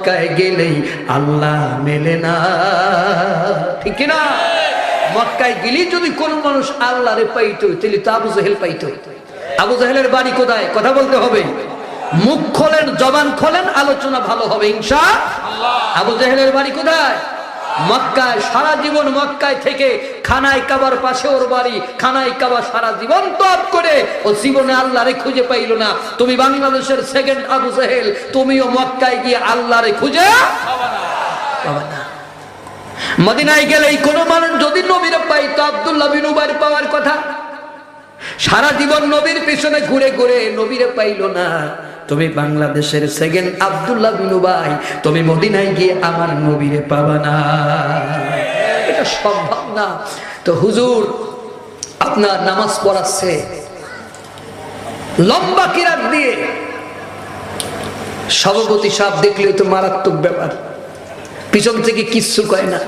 মক্কায় গেলেই আল্লাহ মেলে না, ঠিক না? মক্কায় গেলেই যদি কোন মানুষ আল্লাহরে পাইতো তাহলে তো আবু জাহেল পাইতো। আবু জাহেলের বাড়ি কোথায়? কথা বলতে হবে, মুখ খোলেন, জবান খোলেন, আলোচনা ভালো হবে ইনশাআল্লাহ। আবু জাহেলের বাড়ি কোথায়? মক্কায়। সারা জীবন মক্কায় থেকে খানায় কাবার পাশে ওর বাড়ি। খানায় কাবা সারা জীবন তপ করে ও জীবনে আল্লাহরে খুঁজে পাইল না। তুমি বাংলাদেশের সেকেন্ড আবু জাহেল, তুমিও মক্কায় গিয়ে আল্লাহরে খুঁজে পাবে না। মদিনায় গেলেই কোন মানুষ যদি নবীরে পাইতো আব্দুল্লাহ বিন উবাইর পাওয়ার কথা। সারা জীবন নবীর পিছনে ঘুরে ঘুরে নবীরে পাইল না। তুমি বাংলাদেশের সেকেন্ড আব্দুল্লাহ বিন উবাই, তুমি মদিনায় গিয়ে আমার নবীরে পাবা না, এটা সম্ভব না। তো হুজুর আপনার নামাজ পড়াচ্ছে লম্বা কিরাত দিয়ে, সভাপতি সাহেব দেখলে তো মারাত্মক ব্যাপার, পিছন থেকে কিচ্ছু কয় না।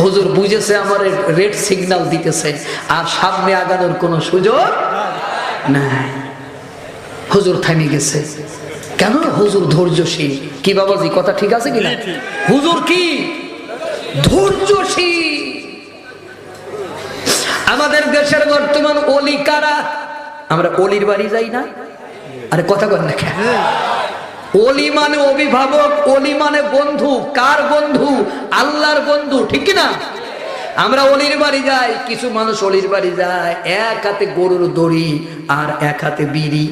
হুজুর বুঝেছে আমার রেড সিগন্যাল দিতেছে আর সামনে আগানোর কোনো সুযোগ নাই। হুজুর থামে গেছে। কেন? হুজুর ধৈর্যশীল। কি বাবাজি কথা ঠিক আছে কিনা? হুজুর কি ধৈর্যশীল। আমাদের দেশের বর্তমান ওলি কারা? আমরা ওলির বাড়ি যাই না? আরে কথা বল না কেন? ওলি মানে অভিভাবক, ওলি মানে বন্ধু। কার বন্ধু? আল্লাহর বন্ধু, ঠিক না? আমরা অলির বাড়ি যাই, কিছু মানুষ অলির বাড়ি যায় এক হাতে গরুর দড়ি আর এক হাতে বিড়ি।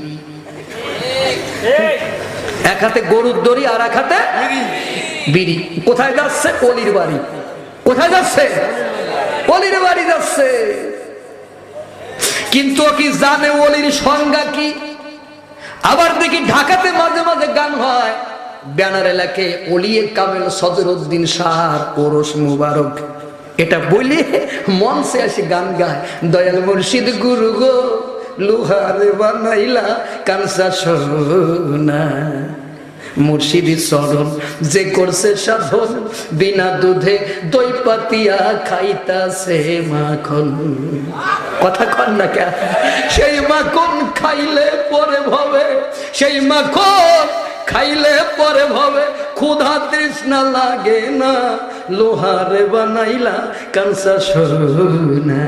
এক হাতে গরুর দড়ি আর এক হাতে বিড়ি। কোথায় যাচ্ছে? অলির বাড়ি। কোথায় যাচ্ছে? অলির বাড়ি যাচ্ছে। কিন্তু কি জানে অলির সংজ্ঞা কি? আবার দেখি ঢাকাতে মাঝে মাঝে গান হয়, ব্যানারে লেখে ওলিয়ে কামেল সদরউদ্দিন শাহ ওরস মুবারক। এটা বলে মঞ্চে আসে গান গায়, দয়াল মুর্শিদ গুরু গো লোহারে বানাইলা কানসা সোনা, মুর্শিদি চরণ যে করছে সাধন, বিনা দুধে দই পাতিয়া খাইতাছে মাখন। কথা কন না কেন? সেই মাখন খাইলে পরে ভবে, সেই মাখন খাইলে পরে ভবে ক্ষুধা তৃষ্ণা লাগে না, লোহারে বানাইলা কানসা সোনা।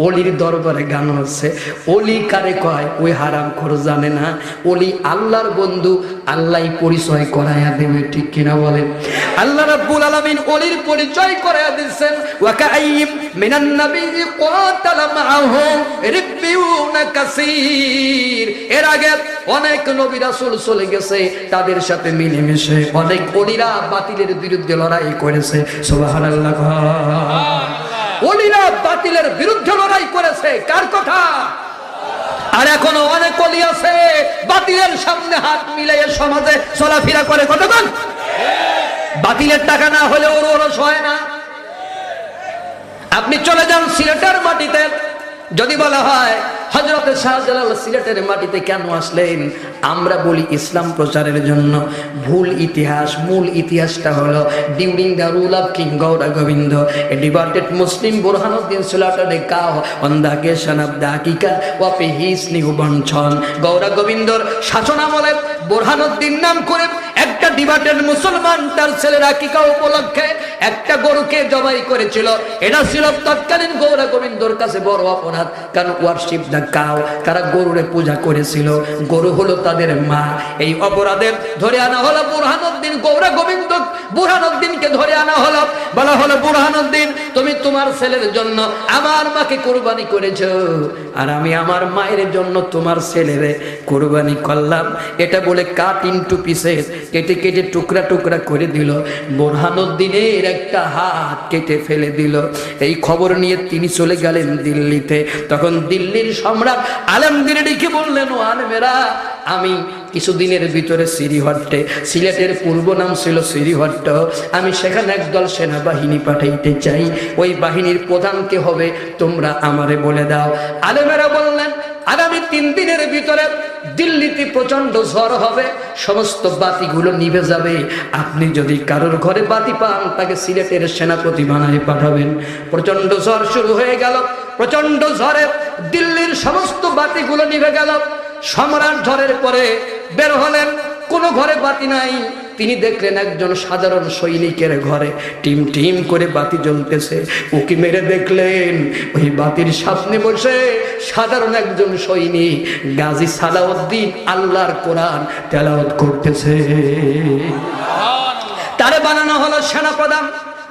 অলির দরবারে গান হচ্ছে। অলি কারে কয়? ওই হারামখোর জানে না। অলি আল্লাহর বন্ধু, আল্লাহ পরিচয় করায়া দেবে, ঠিক কিনা বলেন? আল্লাহ রাব্বুল আলামিন অলির পরিচয় করায়া দিচ্ছেন। ওয়া কাআইয়িম মিনান নাবিয়্যি ক্বাতালা মাআহু রিব্বিউনা কাসীর। এর আগে অনেক নবী রাসূল চলে গেছে, তাদের সাথে মিলেমিশে অনেক অলিরা বাতিলের বিরুদ্ধে লড়াই করেছে। সুবহানাল্লাহ। অলিরা বাতিলের বিরুদ্ধে লড়াই করেছে। কার কথা? আর এখনো অনেক অলি আছে বাতিলের সামনে হাত মিলিয়ে সমাজে চলাফেরা করে। কতক্ষণ? বাতিলের টাকা না হলে ওর ওরস হয় না। আপনি চলে যান সিলেটের মাটিতে, যদি বলা হয় হযরত শাহজালাল সিলেটের মাটিতে কেন আসলেন? আমরা বলি ইসলাম প্রচারের জন্য। ভুল ইতিহাস। মূল ইতিহাসটা হলো during the rule of king Gour Gobinda a divided Muslim Burhanuddin slaughtered a cow on the occasion of the হাকিকা of his newborn son. Gour গোবিন্দর শাসনামলে বুরহানুদ্দিন নাম করে একটা ডিভাইডেড মুসলমান তার ছেলের হাকিকা উপলক্ষে একটা গরুকে জবাই করেছিল। এটা ছিল তৎকালীন গৌরা গোবিন্দর কাছে বড় অপরাধ, কারণ ওয়ারশিপ দ্য কাউ, তারা গরুরে পূজা করেছিল। গরু হলো তাদের মা। এই অপরাধের ধরে আনা হলো বুরহানুদ্দিন। গৌরা গোবিন্দ বুরহানুদ্দিনকে ধরে আনা হলো, বলা হলো বুরহানুদ্দিন তুমি তোমার ছেলের জন্য আমার মাকে কুরবানি করেছো, আর আমি আমার মায়ের জন্য তোমার ছেলেরে কুরবানি করলাম। এটা বলে কাট ইনটু পিসেস, কেটে কেটে টুকরা টুকরা করে দিল। বুরহানুদ্দিনের একটা হাত কেটে ফেলে দিল। এই খবর নিয়ে তিনি চলে গেলেন দিল্লিতে। তখন দিল্লির সম্রাট আলমগীর ডেকে বললেন, ও আলমেরা, আমি কিছুদিনের ভিতরে শ্রীহট্টে, সিলেটের পূর্ব নাম ছিল শ্রীহট্ট, আমি সেখানে একদল সেনাবাহিনী পাঠাইতে চাই। ওই বাহিনীর প্রধানকে হবে তোমরা আমারে বলে দাও। আলেমেরা বললেন, আগামী 3 দিনের ভিতরে দিল্লিতে প্রচন্ড ঝড় হবে, সমস্ত বাতিগুলো নিভে যাবে। আপনি যদি কারোর ঘরে বাতি পান তাকে সিলেটের সেনাপতি বানায় পাঠাবেন। প্রচন্ড ঝড় শুরু হয়ে গেল। প্রচন্ড ঝড়ে দিল্লির সমস্ত বাতিগুলো নিভে গেল। সম্রাট ঝড়ের পরে বের হলেন। কোনো ঘরে বাতি নাই। তিনি দেখলেন একজন সাধারণ সৈনিকের ঘরে টিম টিম করে বাতি জ্বলতেছে। উকি মেরে দেখলেন ওই বাতির সামনে বসে সাধারণ একজন সৈনিক গাজী সালাউদ্দিন আল্লাহর কোরআন তেলাওয়াত করতেছে। তারে বানানো হলো সেনাপ্রধান,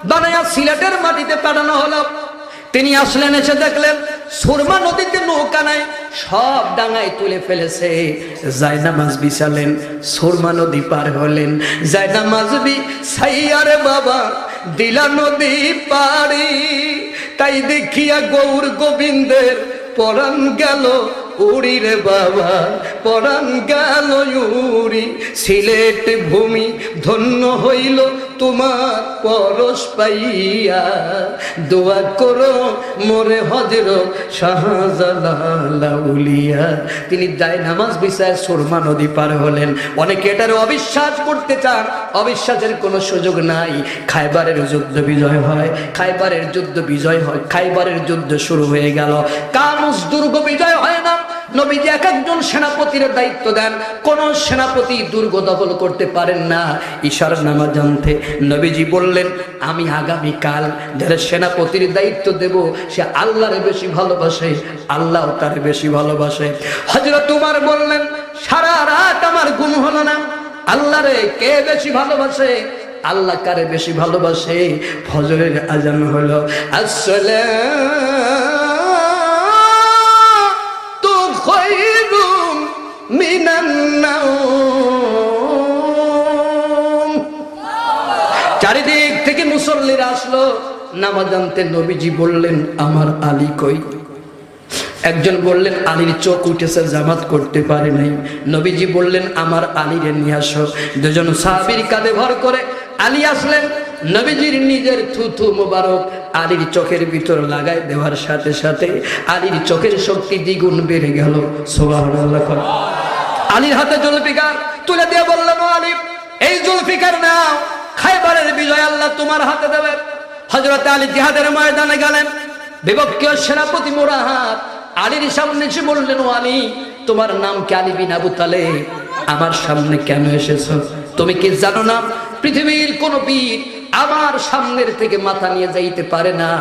বানায়া সিলেটের মাটিতে পাঠানো হলো। তিনি আসলেন, এসে দেখলেন সুরমা নদীতে নৌকা নাই, সব ডাঙায় তুলে ফেলেছে। জায়নামাজ বিছালেন, সুরমা নদী পার হলেন। জায়নামাজ বিছাইয়ারে বাবা দিলা নদী পারি, তাই দেখিয়া গৌর গোবিন্দের পরাণ গেল উড়ি রে বাবা, পরাণ গেল উড়ি। সিলেট ভূমি ধন্য হইল তোমার পরশ পাইয়া, দোয়া করো মোরে হযরত শাহজালাল আউলিয়া। তিনি জায়নামাজ বিছায় সুরমা নদী পার হলেন। অনেকে এটার অবিশ্বাস করতে চান, অবিশ্বাসের কোনো সুযোগ নাই। খাইবারের যুদ্ধ বিজয় হয়, খাইবারের যুদ্ধ বিজয় হয়, খাইবারের যুদ্ধ শুরু হয়ে গেল। কানুস দুর্গ বিজয় হয় না। নবীজি এক একজন সেনাপতির দায়িত্ব দেন, কোন সেনাপতি দুর্গ দখল করতে পারেন না। ঈশার নামাজ জানতে নবীজি বললেন, আমি আগামীকাল যারা সেনাপতির দায়িত্ব দেব সে আল্লাহরে বেশি ভালোবাসে, আল্লাহ তারে বেশি ভালোবাসে। হযরত উমর বললেন, সারা রাত আমার ঘুম হলো না, আল্লাহরে কে বেশি ভালোবাসে, আল্লাহ কারে বেশি ভালোবাসে। ফজরের আজান হলো, আসসালাতু খায়রুম মিনান নাওম। চারিদিক থেকে মুসল্লিরা আসলো নামাজ আনতে। নবীজি বললেন, আমার আলী কই? একজন বললেন, আলীর চোখ উঠেছে, জামাত করতে পারে নাই। নবীজি বললেন, আমার আলীরে নিয়ে আসো। দুজন সাহাবীর কাঁধে ভর করে আলী আসলেন। নবীজির নিজের থুথু মোবারক আলীর চোখের ভিতর লাগাই দেওয়ার সাথে সাথে আলীর চোখের শক্তি দ্বিগুণ বেড়ে গেল। সুবহানাল্লাহ। আলীর হাতে জুলফিকার তুলে দিয়ে বললেন, ও আলী, এই জুলফিকার নাও, খাইবারের বিজয় আল্লাহ তোমার হাতে দেবে। হযরত আলী জিহাদের ময়দানে গেলেন। বিপক্ষীয় সেনাপতি মুরাহাব আলীর সামনে এসে বললেন, ও আলী, তোমার নাম কি আলী বিন আবু তালেব? আমার সামনে কেন এসেছো? তুমি কি জানো না পৃথিবীর কোন বীর আমার সামনের থেকে মাথা নিয়ে যাইতে পারে না?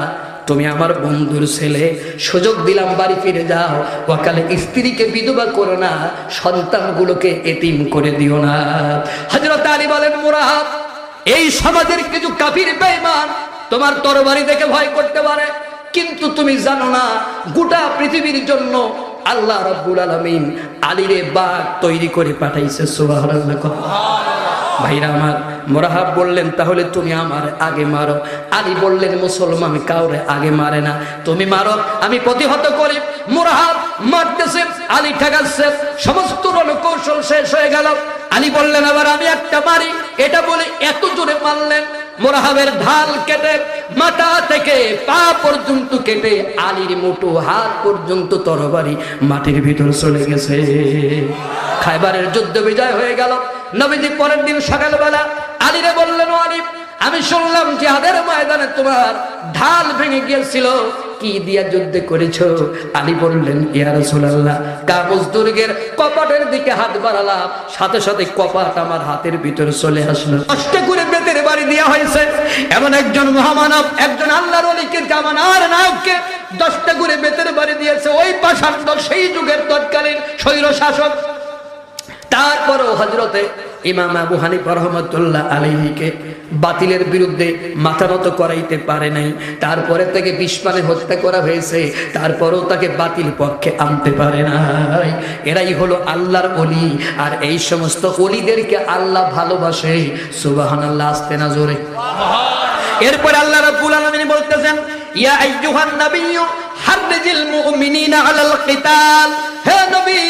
তুমি আমার বন্ধুর ছেলে, সুযোগ দিলাম বাড়ি ফিরে যাও। ওয়াকালে স্ত্রীকে বিধবা করো না, সন্তানগুলোকে এতিম করে দিও না। হযরত আলী বলেন, মুরাহাব, এই সমাজের কিছু কাফির বেঈমান তোমার তরবারি দেখে ভয় করতে পারে, কিন্তু তুমি জানো না গোটা পৃথিবীর জন্য আল্লাহ রাব্বুল আলামিন আলীরে বাঘ তৈরি করে পাঠাইছে। সুবহানাল্লাহ। ভাইরা আমার, মুরাহাব বললেন, তাহলে তুমি আমার আগে মারো। আলী বললেন, মুসলমান কাউরে আগে মারে না, তুমি মারো, আমি প্রতিহত করি। মুরাহাব মারতেছে, আলী ঠেকাচ্ছে, সমস্ত রণকৌশল শেষ হয়ে গেল। আলী বললেন, আবার আমি একটা মারি। এটা বলে এত জোরে মারলেন, মুরাহাবের ঢাল কেটে মাথা থেকে পা পর্যন্ত কেটে আলীর মুঠো হাত পর্যন্ত তরবারি মাটির ভিতর চলে গেছে। খাইবারের যুদ্ধ বিজয় হয়ে গেল। নবীজি পরের দিন সকালবেলা আলীরে বললেন, ও আলী, আমি শুনলাম জিহাদের ময়দানে তোমার ঢাল ভেঙে গিয়েছিল, কি দিয়া যুদ্ধ করেছো? আলী বললেন, ইয়া রাসূলুল্লাহ, কাগজ দুর্গের কপাটের দিকে হাত বাড়ালাম, সাথে সাথে কপাট আমার হাতের ভিতরে চলে আসলো। কষ্ট করে বেতের বাড়ি দেওয়া হয়েছে। এমন একজন মহামানব, একজন আল্লাহর ওলিকে, জামানার নায়ককে 10টা করে বেতের বাড়ি দিয়েছে। ওই পাষাণ্ড সেই যুগের তৎকালীন স্বৈর শাসক। তারপরও হযরতে ইমাম আবু হানিফা রাহমাতুল্লাহ আলাইহিকে বাতিলের বিরুদ্ধে মাথা নত করাইতে পারে নাই। তারপরে তাকে বিষপানে হত্যা করা হয়েছে, তারপরেও তাকে বাতিল পক্ষে আনতে পারে নাই। এরাই হলো আল্লাহর ওলি, আর এই সমস্ত ওলিদেরকে আল্লাহ ভালোবাসে। সুবহানাল্লাহ। আস্তে না জোরে। এরপর আল্লাহ রাব্বুল আলামিন বলতেছেন, ইয়া আইয়ুহান নাবিয়্যু হাররিজিল মুমিনিনা আলাল কিতাল। হে নবী,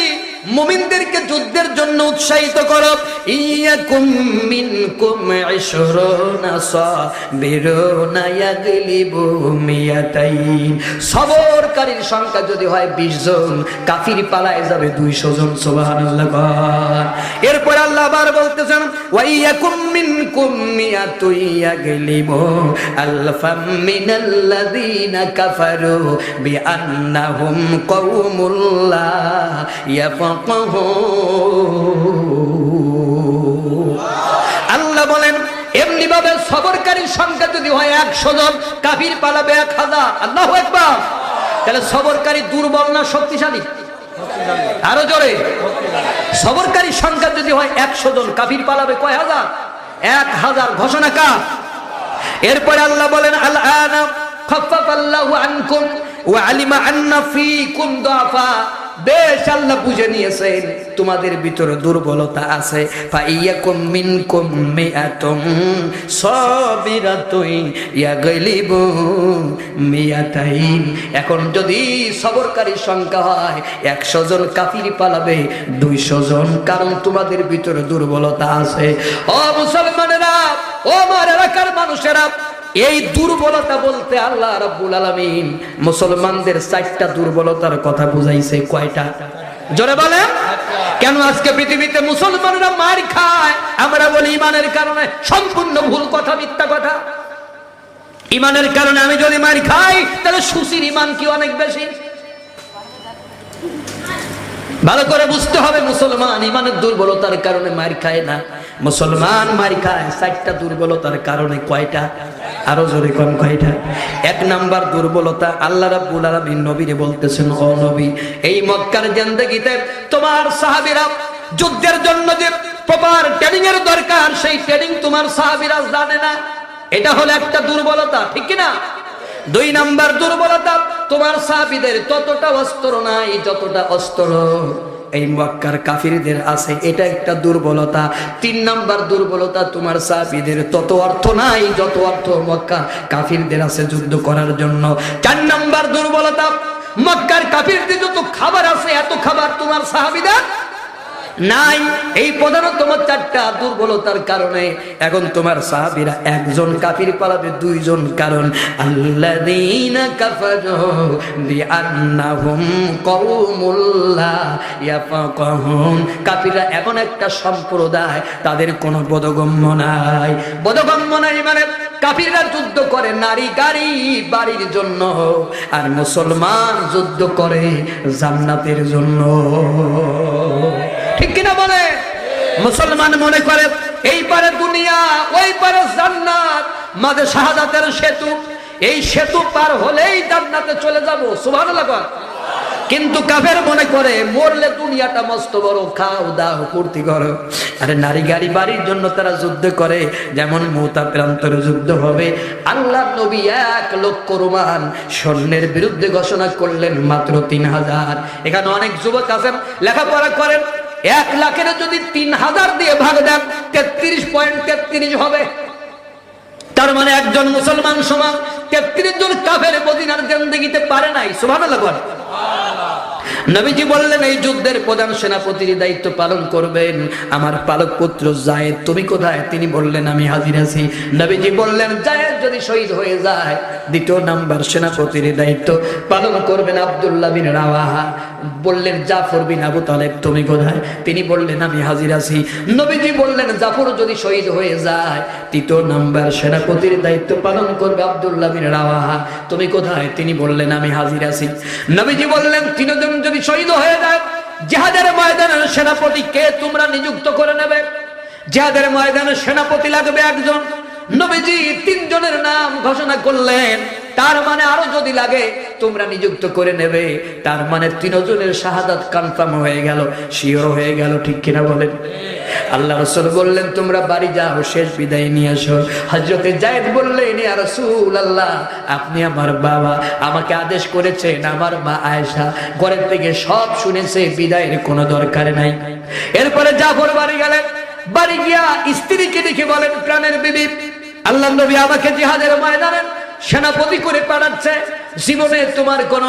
মুমিনদেরকে যুদ্ধের জন্য উৎসাহিত করো। ইয়াকুম মিনকুম 20 সাবিরুনা ইয়াগলিবু মিয়াতাইন। সবরকারীর সংখ্যা যদি হয় 20 জন, কাফির পালায় যাবে 200 জন। সুবহানাল্লাহ। এরপর আল্লাহ আবার বলতেছেন, ওয়া ইয়াকুম মিনকুম মিয়াতুন ইয়াগলিবু আলফাম মিনাল্লাযিনা কাফারু বিআন্নাহুম কওমুল লা ইয়াফ আল্লাহ বলেন এমনি ভাবে সবরকারীর সংখ্যা যদি হয় 100 জন, কাফির পালাবে 1000। আল্লাহু আকবার। তাহলে সবরকারী দুর্বল না শক্তিশালী? আরো জোরে। সবরকারীর সংখ্যা যদি হয় 100 জন, কাফির পালাবে কয় হাজার? 1000। ঘোষণা কার? এরপরে আল্লাহ বলেন আল-আনা খাফফাল্লাহু আনকুম ওয়া আলিমা আন্না ফীকুম দুআফা। বেশ আল্লাহ বুঝে নিয়েছেন তোমাদের ভিতরে দুর্বলতা আছে। ফাইয়াকুম মিনকুম মিআতুম সাবিরাতুন ইয়াগলিবু মিআতাইন। এখন যদি সবরকারী সংখ্যা হয় 100 জন, কাফির পালাবে 200 জন, কারণ তোমাদের ভিতরে দুর্বলতা আছে। ও মুসলমানেরা, ও আমার এলাকার মানুষেরা, এই দুর্বলতা বলতে আল্লাহ রাব্বুল আলামিন মুসলমানদের 4টা দুর্বলতার কথা বুঝাইছে। কয়টা? জোরে বলেন। কেন আজকে পৃথিবীতে মুসলমানরা মার খায়? আমরা বলি ইমানের কারণে। সম্পূর্ণ ভুল কথা, মিথ্যা কথা। ইমানের কারণে আমি যদি মার খাই, তাহলে সুশীর ইমান কি অনেক বেশি? ভালো করে বুঝতে হবে, মুসলমান ইমানের দুর্বলতার কারণে মার খায় না। মুসলমান মার খায় 4টা দুর্বলতার কারণে। কয়টা? আরো জোরে কোন কয়টা? 1 নাম্বার দুর্বলতা, আল্লাহ রাব্বুল আলামিন নবীরে বলতেছেন, ও নবী, এই মক্কার জিন্দেগিতে তোমার সাহাবীরা যুদ্ধের জন্য যে প্রপার ট্রেনিং এর দরকার, সেই ট্রেনিং তোমার সাহাবীরা জানে না। এটা হলো একটা দুর্বলতা, ঠিক কি না? 2 নাম্বার দুর্বলতা, তোমার সাহাবীদের ততটা অস্ত্র নাই যতটা অস্ত্র এই মক্কার কাফিরদের আছে। এটা একটা দুর্বলতা। 3 নাম্বার দুর্বলতা, তোমার সাহাবীদের তত অর্থ নাই যত অর্থ মক্কা কাফিরদের আছে যুদ্ধ করার জন্য। 4 নাম্বার দুর্বলতা, মক্কার কাফিরদের যত খাবার আছে এত খাবার তোমার সাহাবীদের নাই। এই প্রধানত তোমার 4টা দুর্বলতার কারণে এখন তোমার সাহাবীরা 1 জন কাফির পালাবে 2 জন। কারণ আল্লাযীনা কাফারু বিআন্নাহুম কওমুল লা ইয়াফকাহুন। কাফিররা এমন একটা সম্প্রদায়, তাদের কোনো বোধগম্য নাই। বোধগম্য নাই মানে কাফিররা যুদ্ধ করে নারী গাড়ি বাড়ির জন্য, আর মুসলমান যুদ্ধ করে জান্নাতের জন্য। ঠিক কিনা বলে? মুসলমান মনে করে এই পারে দুনিয়া, ওই পারে জান্নাত, মাঝে শাহাদাতের সেতু। এই সেতু পার হলেই জান্নাতে চলে যাব। সুবহানাল্লাহ। কিন্তু কাফের মনে করে মরলে দুনিয়াটা মস্ত বড়, খাও দাও ফুর্তি করো। আরে নারী গাড়ি বাড়ির জন্য তারা যুদ্ধ করে, যেমন মুতা প্রান্তরে যুদ্ধ হবে। আল্লাহ নবী 1 লক্ষ রোমান সৈন্যের বিরুদ্ধে ঘোষণা করলেন মাত্র 3000। এখানে অনেক যুবক আছেন, লেখাপড়া করেন। 1 লাখের যদি 3000 দিয়ে ভাগ দেন 33.33 হবে। তার মানে একজন মুসলমান সমান 33 জন কাফের মদিনার জিন্দেগিতে পারে নাই। সুবহানাল্লাহ। নবীজি বললেন এই যুদ্ধের প্রধান সেনাপতির দায়িত্ব পালন করবেন আমার পালক পুত্র যায়েদ। তুমি কোথায়? তিনি বললেন আমি হাজির আছি। নবীজি বললেন যায়েদ যদি শহীদ হয়ে যায়, 2 নাম্বার সেনাপতির দায়িত্ব পালন করবেন আব্দুল্লাহ বিন রাওয়াহা। বললেন জাফর বিন আবু তালেব তুমি কোথায়? তিনি বললেন আমি হাজির আছি। নবীজি বললেন জাফর যদি শহীদ হয়ে যায়, 3 নাম্বার সেনাপতির দায়িত্ব পালন করবে আব্দুল্লাহ বিন রাওয়াহা। তুমি কোথায়? তিনি বললেন আমি হাজির আছি। নবীজি বললেন 3 জন যদি শহীদ হয়ে যায়, জিহাদের ময়দানের সেনাপতি কে তোমরা নিযুক্ত করে নেবে? জিহাদের ময়দানের সেনাপতি লাগবে 1 জন। নবীজি 3 জনের নাম ঘোষণা করলেন। তার মানে আরো যদি লাগে তোমরা নিযুক্ত করে নেবে। তার মানে 3 জনের শাহাদাত কনফার্ম হয়ে গেল, শিওর হয়ে গেল। ঠিক কিনা বলেন? আল্লাহ রাসূল বললেন তোমরা বাড়ি যাও, শেষ বিদায় নিয়ে আসো। হযরতে যায়েদ বললেন ইয়া রাসূলুল্লাহ, আপনি আমার বাবা, আমাকে আদেশ করেছেন, আমার মা আয়েশা ঘরের থেকে সব শুনেছে, বিদায়ের কোনো দরকার নাই। এরপরে জাফর বাড়ি গেলেন। বাড়ি গিয়া স্ত্রীকে দেখে বলেন প্রাণের বিবি, আল্লাহর নবী আমাকে জিহাদের ময়দানে সেনাপতি করে পাঠাচ্ছে। জীবনে তোমার কোন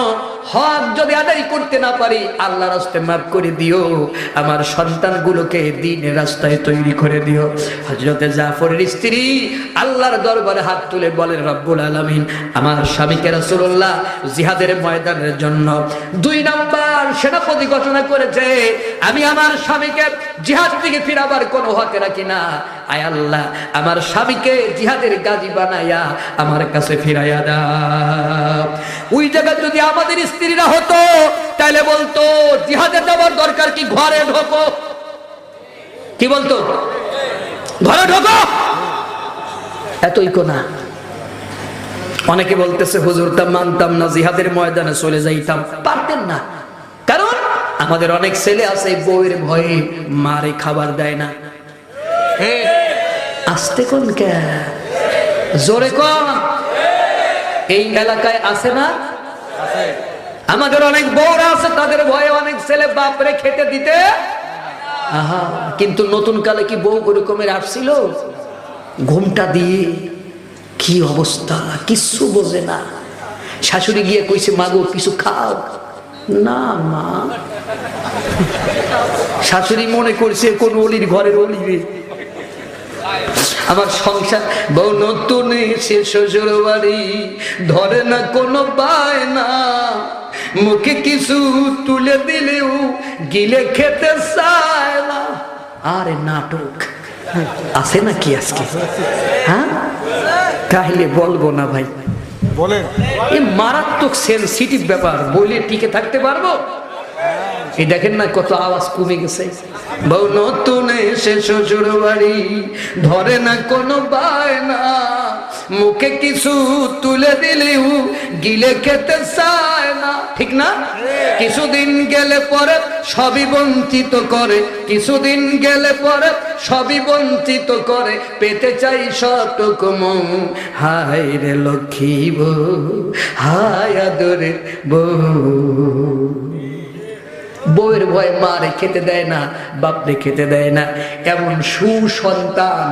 হক যদি আদায় করতে না পারি, আল্লাহর রাস্তায় মাফ করে দিও। আমার সন্তানগুলোকে দ্বীনের রাস্তায় তৈরি করে দিও। হযরতে জাফরের স্ত্রী আল্লাহর দরবারে হাত তুলে বলেন রব্বুল আলামিন, আমার স্বামীকে রাসূলুল্লাহ জিহাদের ময়দানের জন্য 2 নাম্বার সেনাপতি ঘোষণা করেছে। আমি আমার স্বামীকে জিহাদ থেকে ফিরাবার কোনো হক রাখি না। আয় আল্লাহ, আমার স্বামীকে জিহাদের গাজী বানায়া আমার কাছে ফিরাইয়া দাও। ওই জায়গায় যদি আমাদের স্ত্রীরা হতো তাহলে বলতো জিহাদে যাওয়ার দরকার কি, ঘরে ঢোকো। কি বলতো? ঘরে ঢোকো। এতই কোনা। অনেকে বলতেছে হুজুর তা মানতাম না, জিহাদের ময়দানে চলে যাইতাম। পারতেন না, কারণ আমাদের অনেক ছেলে আছে বউয়ের ভয়ে মারে খাবার দেয় না। আসতে কোন কে জোরে কোন, এই এলাকায় আছে না? আমাদের অনেক বউরা আছে, তাদের ভয়ে অনেক ছেলে বাপরে খেতে দিতে। আহা, কিন্তু নতুন কালে কি বউ ওরকমের আসছিল? ঘুমটা দিয়ে কি অবস্থা, কিচ্ছু বোঝে না। শাশুড়ি গিয়ে কইছে মাগো কিছু খাও না, মা। শাশুড়ি মনে করছে কোন অলির ঘরের অলিবে আমার সংসার। বউ নতুন এসে শ্বশুর বাড়ি, ধরে না কোনো বায়না, মুখে কিছু তুলে দিলেও গিলে খেতে চায় না। আরে নাটক আছে নাকি আজকে? হ্যাঁ, তাহলে বলবো না ভাই, বলেন। এই মারাত্মক সেনসিটিভ ব্যাপার, বলে টিকে থাকতে পারবো? এই দেখেন না কত আওয়াজ কমে গেছে। বউ নতুন এসে শ্বশুর বাড়ি, ধরে না কোনো বায়না, মুখে কিছু তুলে দিলেও গিলে খেতে চায় না। ঠিক না? কিছুদিন গেলে পরে সবই বঞ্চিত করে, কিছুদিন গেলে পরে সবই বঞ্চিত করে, পেতে চাই সবটুকু মন। হায় রে লক্ষ্মী বউ, হায় আদরের বউ। বউয়ের ভয়ে মারে খেতে দেয় না, বাপরে খেতে দেয় না। এমন সুসন্তান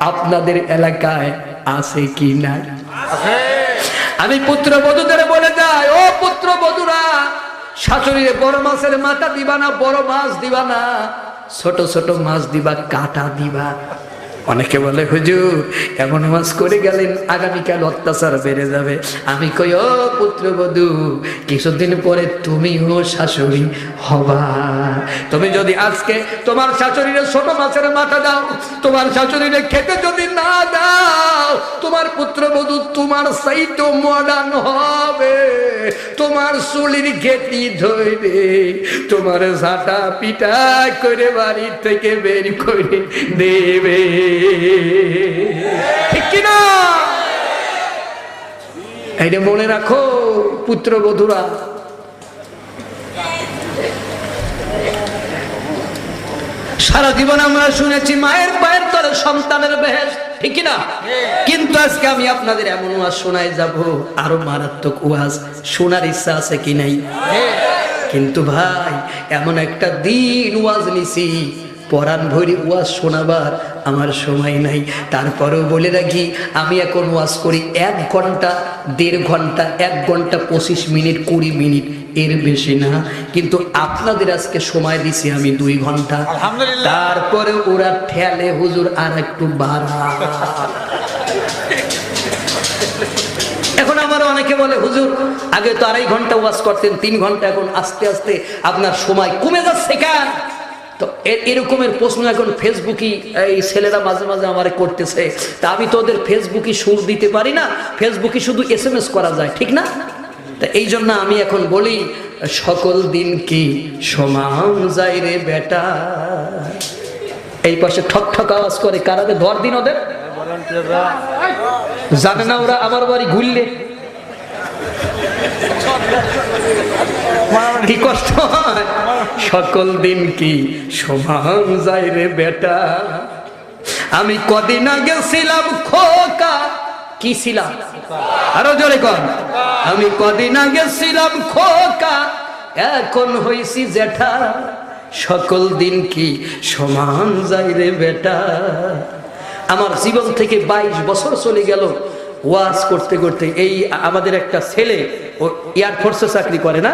আপনাদের এলাকায় আছে কি না? আমি পুত্রবধূদের বলে যাই, ও পুত্রবধূরা, শাশুড়িরে বড় মাছের মাথা দিবা না, বড় মাছ দিবা না, ছোট ছোট মাছ দিবা, কাটা দিবা। অনেকে বলে হুজুর এমন মাছ করে গেলেন আগামীকাল অত্যাচার বেড়ে যাবে। আমি কই ও পুত্রবধূ, কিছুদিন পরে তুমিও শাশুড়ি হবা। তুমি যদি আজকে তোমার শাশুড়িরে ছোট মাছের মাথা দাও, তোমার শাশুড়িরে খেতে যদি না দাও, তোমার পুত্রবধূ তোমার চাইতে মডার্ন হবে, তোমার চুলির ঘেটি ধরে তোমার ঝাঁটা পিটা করে বাড়ি থেকে বের করে দেবে। ঠিক কিনা? এইটা মনে রাখো পুত্রবধূরা। সারা জীবন আমরা শুনেছি মায়ের পায়ের তলে সন্তানের বেহেশত, ঠিক কিনা? কিন্তু আজকে আমি আপনাদের এমন ওয়াজ শোনায় যাব, আরো মারাত্মক ওয়াজ শোনার ইচ্ছা আছে কি নাই? কিন্তু ভাই এমন একটা দিন ওয়াজ নিছি, পরাণ ভরি ওয়াজ শোনাবার আমার সময় নাই। তারপরেও বলে রাখি, আমি এখন ওয়াজ করি 1 ঘন্টা 1.5 ঘন্টা, 1 ঘন্টা 25 মিনিট 20 মিনিট, এর বেশি না। কিন্তু আপনাদের আজকে সময় দিছি আমি 2 ঘন্টা। তারপরে ওরা ঠেলে হুজুর আর একটু বাড়া। এখন আমার অনেকে বলে হুজুর আগে তো 2.5 ঘন্টা ওয়াজ করতেন, 3 ঘন্টা, এখন আস্তে আস্তে আপনার সময় কমে যাচ্ছে কেন? তো এরকমের প্রশ্ন এখন ফেসবুকে এই ছেলেরা মাঝে মাঝে আমারে করতেছে। তা আমি তো ওদের ফেসবুকে সুর দিতে পারি না, ফেসবুকে শুধু SMS করা যায়, ঠিক না? তা এই জন্য আমি এখন বলি, সকল দিন কি সমান যায় রে বেটা। এই পাশে ঠক ঠক আওয়াজ করে, কারাতে ধর দিন ওদের, জানে না ওরা আমার বাড়ি ঘুরলে কি কষ্ট হয়। সকল দিন কি সমান যায় রে বেটা। আমি কদিন আগে ছিলাম খোকা, কি ছিলাম আরো জোরে কর, আমি কদিন আগে ছিলাম খোকা, এখন হইছি জেঠা। সকল দিন কি সমান যায় রে বেটা। আমার জীবন থেকে 22 বছর চলে গেল ওয়াজ করতে করতে। এই আমাদের একটা ছেলে ও এয়ারফোর্সে চাকরি করে না,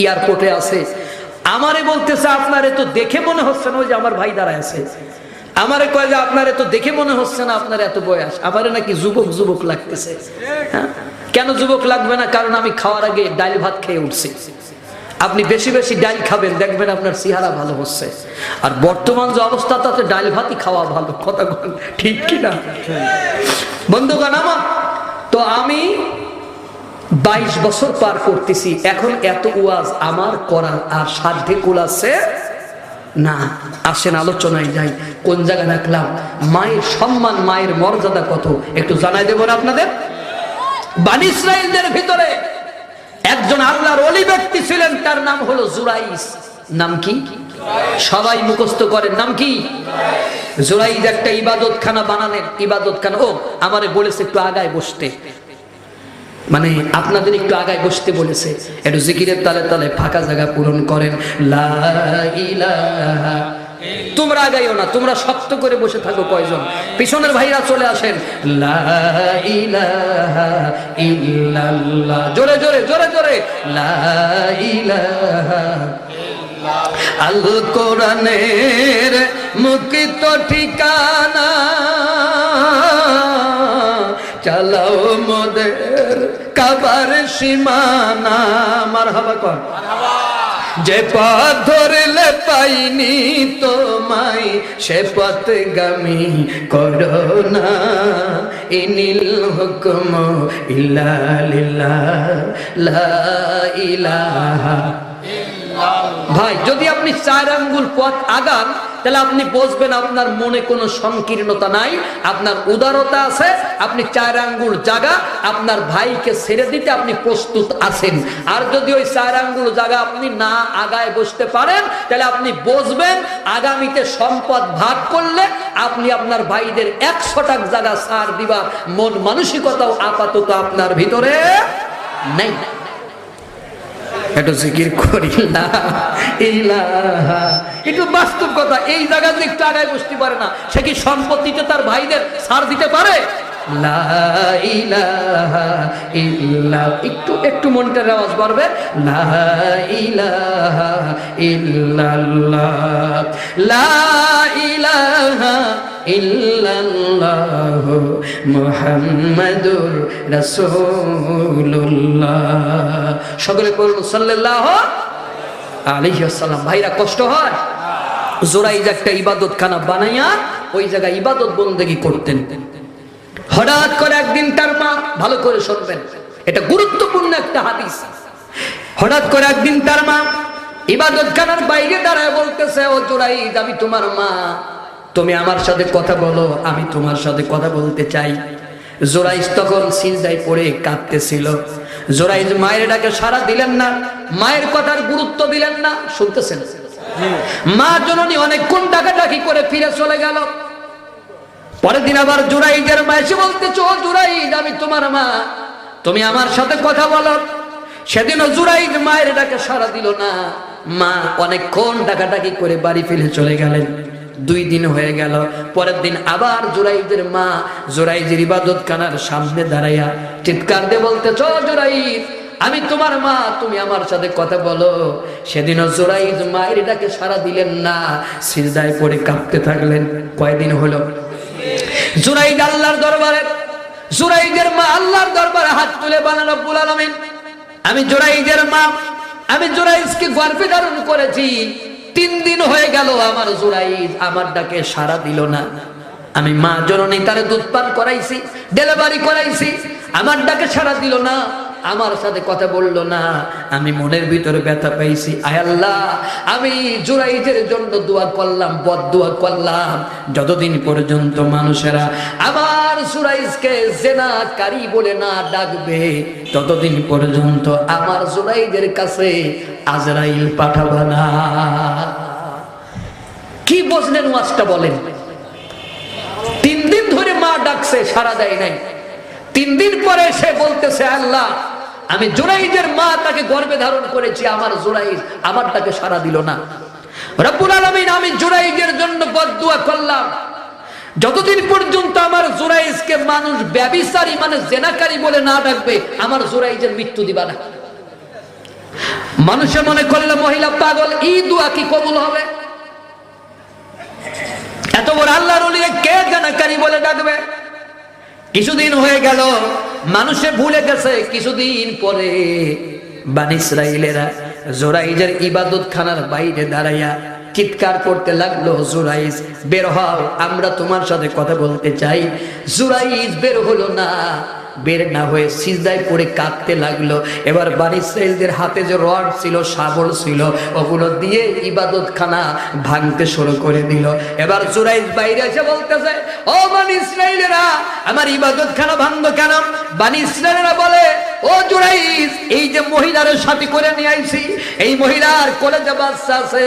এয়ারপোর্টে আছে, আমারে বলতেছে আপনারে তো দেখে মনে হচ্ছে না, ওই যে আমার ভাই দাঁড়ায় আছে, আমারে কয় যে আপনারে তো দেখে মনে হচ্ছে না আপনার এত বয়স, আমারে নাকি যুবক যুবক লাগতেছে। হ্যাঁ, কেন যুবক লাগবে না? কারণ আমি খাওয়ার আগে ডাল ভাত খেয়ে উঠছি। আপনি বেশি বেশি ডাল খাবেন, দেখবেন আপনার চেহারা ভালো হচ্ছে। আর বর্তমান যে অবস্থা, তাতে ডাল ভাতই খাওয়া ভালো। কথা ঠিক কিনা বন্ধুগণ আমার? তো আমি 22 বছর পার করতেছি, এখন এত ওয়াজ আমার করার আর সাধ্যে কুলাচ্ছে না। আসেন আলোচনায় যাই। কোন জায়গায় রাখলাম? মায়ের সম্মান, মায়ের মর্যাদা কত একটু জানাই দেব না আপনাদের। বনী ইসরাইলদের ভিতরে একজন আল্লাহর ওলি ব্যক্তি ছিলেন, তার নাম হলো জুরাইস। নাম কি? সবাই মুখস্থ করেন, নাম কি? জুরাইস একটা ইবাদতখানা বানালেন। ইবাদতখানা, ও আমারে বলেছে একটু আগায় বসতে, মানে আপনাদের একটু আগায় বসতে বলেছে। একটু জিকিরের তালে তালে ফাঁকা জায়গা পূরণ করেন। লা ইলাহা, তোমরা আগাইও না, তোমরা শক্ত করে বসে থাকো। কয়জন পিছনের ভাইরা চলে আসেন। লা ইলাহা ইল্লাল্লাহ, জোরে জোরে জোরে জোরে। লা ইলাহা, আল কোরআনের মুক্ত ঠিকানা, চালাও মোদের কাবার সীমানা। মারহাবা কর। যে পথ ধরলে পাইনি তোমায়, সে পথ গামী করো না। ইনিল হুকম ইল্লা লিল্লাহ, লা ইলাহা। ভাই, যদি আপনি 4 আঙ্গুল পথ আগান, তাহলে আপনি বুঝবেন আপনার মনে কোনো সংকীর্ণতা নাই, আপনার উদারতা আছে। আপনি 4 আঙ্গুল জায়গা আপনার ভাইকে ছেড়ে দিতে আপনি প্রস্তুত আছেন। আর যদি ওই 4 আঙ্গুল জায়গা আপনি না আগায় বসতে পারেন, তাহলে আপনি বুঝবেন আগামীতে সম্পদ ভাগ করলে আপনি আপনার ভাইদের 100 জায়গা ছাড় দিবার মন মানসিকতাও আপাতত আপনার ভিতরে নেই। একটু জিকির করি লা ইলাহা, একটু বাস্তব কথা। এই জায়গা যদি একটু আগায় বসতে পারে না, সে কি সম্পত্তিতে তার ভাইদের ছাড় দিতে পারে? লা ইলাহা ইল্লা, একটু একটু মনটার আওয়াজ বাড়বে। লা ইলাহা ইল্লাল্লাহ, লা ইলাহা ইল্লাল্লাহ মুহাম্মাদুর রাসূলুল্লাহ। সকলে পড়ুন সাল্লাল্লাহু আলাইহি ওয়াসাল্লাম। ভাইরা, কষ্ট হয়? জুরাইজ একটা ইবাদতখানা বানাইয়া ওই জায়গায় ইবাদত বন্দেগী করতেন। হঠাৎ করে একদিন তার মা, ভালো করে শুনবেন, এটা গুরুত্বপূর্ণ একটা হাদিস। হঠাৎ করে একদিন তার মা ইবাদতখানার বাইরে দাঁড়ায় বলতেছে, ও জুরাইজ, আমি তোমার মা, তুমি আমার সাথে কথা বলো, আমি তোমার সাথে কথা বলতে চাই। জুরাইজ তখন সিজদায় পড়ে কাঁদতেছিল। জুরাইজ মায়ের ডাকে সাড়া দিলেন না, মায়ের কথার গুরুত্ব দিলেন না। শুনতেছেন? মা জননী অনেকক্ষণ ডাকাডাকি করে ফিরে চলে গেল। পরের দিন আবার জুরাইজের মা এসে বলতেছে, ও জুরাইজ, আমি তোমার মা, তুমি আমার সাথে কথা বলো। সেদিনও জুরাইজ মায়ের ডাকে সাড়া দিল না। মা অনেকক্ষণ ডাকাডাকি করে বাড়ি ফিরে চলে গেলেন। 2 দিন হয়ে গেল। পরের দিন আবার জুরাইজের মা জুরাইজের ইবাদতখানার সামনে দাঁড়াইয়া চিৎকার দিয়ে বলতেছে, ও জুরাইজ, আমি তোমার মা, তুমি আমার সাথে কথা বলো। সেদিনও জুরাইজ মায়ের ডাকে সাড়া দিলেন না, সিজদায় পড়ে কাঁদতে থাকলেন। কয়দিন হলো? জুরাইজ আল্লাহর দরবারে, জুরাইজের মা আল্লাহর দরবারে হাত তুলে বলেন, রব্বুল আলামিন, আমি জুরাইজের মা, আমি জুরাইজকে গর্ভে ধারণ করেছি। 3 দিন হয়ে গেল আমার জুরাইজ আমার ডাকে সাড়া দিল না। আমি মা জননী তারে দুধ পান করাইছি, ডেলিভারি করাইছি, আমার ডাকে সাড়া দিল না, আমার সাথে কথা বললো না। আমি মনের ভিতরে ব্যথা পাইছি। আয় আল্লাহ, আমি জুরাইজের জন্য দোয়া করলাম, বদদোয়া করলাম, যতদিন পর্যন্ত মানুষেরা আমার জুরাইজকে জেনাকারী বলে না ডাকবে, ততদিন পর্যন্ত আমার জুরাইজের কাছে আজরাইল পাঠাবা না। কি বুঝলেন ওয়াজটা বলেন? 3 দিন ধরে মা ডাকছে, সাড়া দেয় নাই। 3 দিন পরে সে বলতেছে, আল্লাহ, আমি জুরাইজের মা, তাকে গর্ভে ধারণ করেছি, আমার জুরাইজ আমার ডাকে সাড়া দিল না। রব্বুল আলামিন, আমি জুরাইজের জন্য বদদুয়া করলাম, যতদিন পর্যন্ত আমার জুরাইজকে মানুষ ব্যভিচারী মানে জেনাকারী বলে না ডাকবে, আমার জুরাইজের মৃত্যু দিবা না। মানুষে মনে করলে মহিলা পাগল, এই দোয়া কি কবুল হবে? এত বড় আল্লাহর ওলি কে জেনাকারী বলে ডাকবে? কিছুদিন হয়ে গেল, মানুষে ভুলে গেছে। কিছুদিন পরে বনী ইসরাইলেরা জুরাইজের ইবাদতখানার বাইরে দাঁড়াইয়া চিৎকার করতে লাগলো, জুরাইজ বের হও, আমরা তোমার সাথে কথা বলতে চাই। জুরাইজ বের হলো না। বের না হয়ে সিজদায় পড়ে কাঁদতে লাগলো। এবার বনী ইসরাঈলদের হাতে যে রড ছিল, শাবল ছিল, ওগুলো দিয়ে ইবাদতখানা ভাঙতে শুরু করে দিল। এবার জুরাইজ বাইরে এসে বলতেছে, ও বনী ইসরাঈলেরা, আমার ইবাদতখানা ভাঙলো কেন? বনী ইসরাঈলেরা বলে, ও জুরাইজ, এই যে মহিলার সাথে করে নিয়ে আইছি, এই মহিলার কোলে যে বাচ্চা আছে,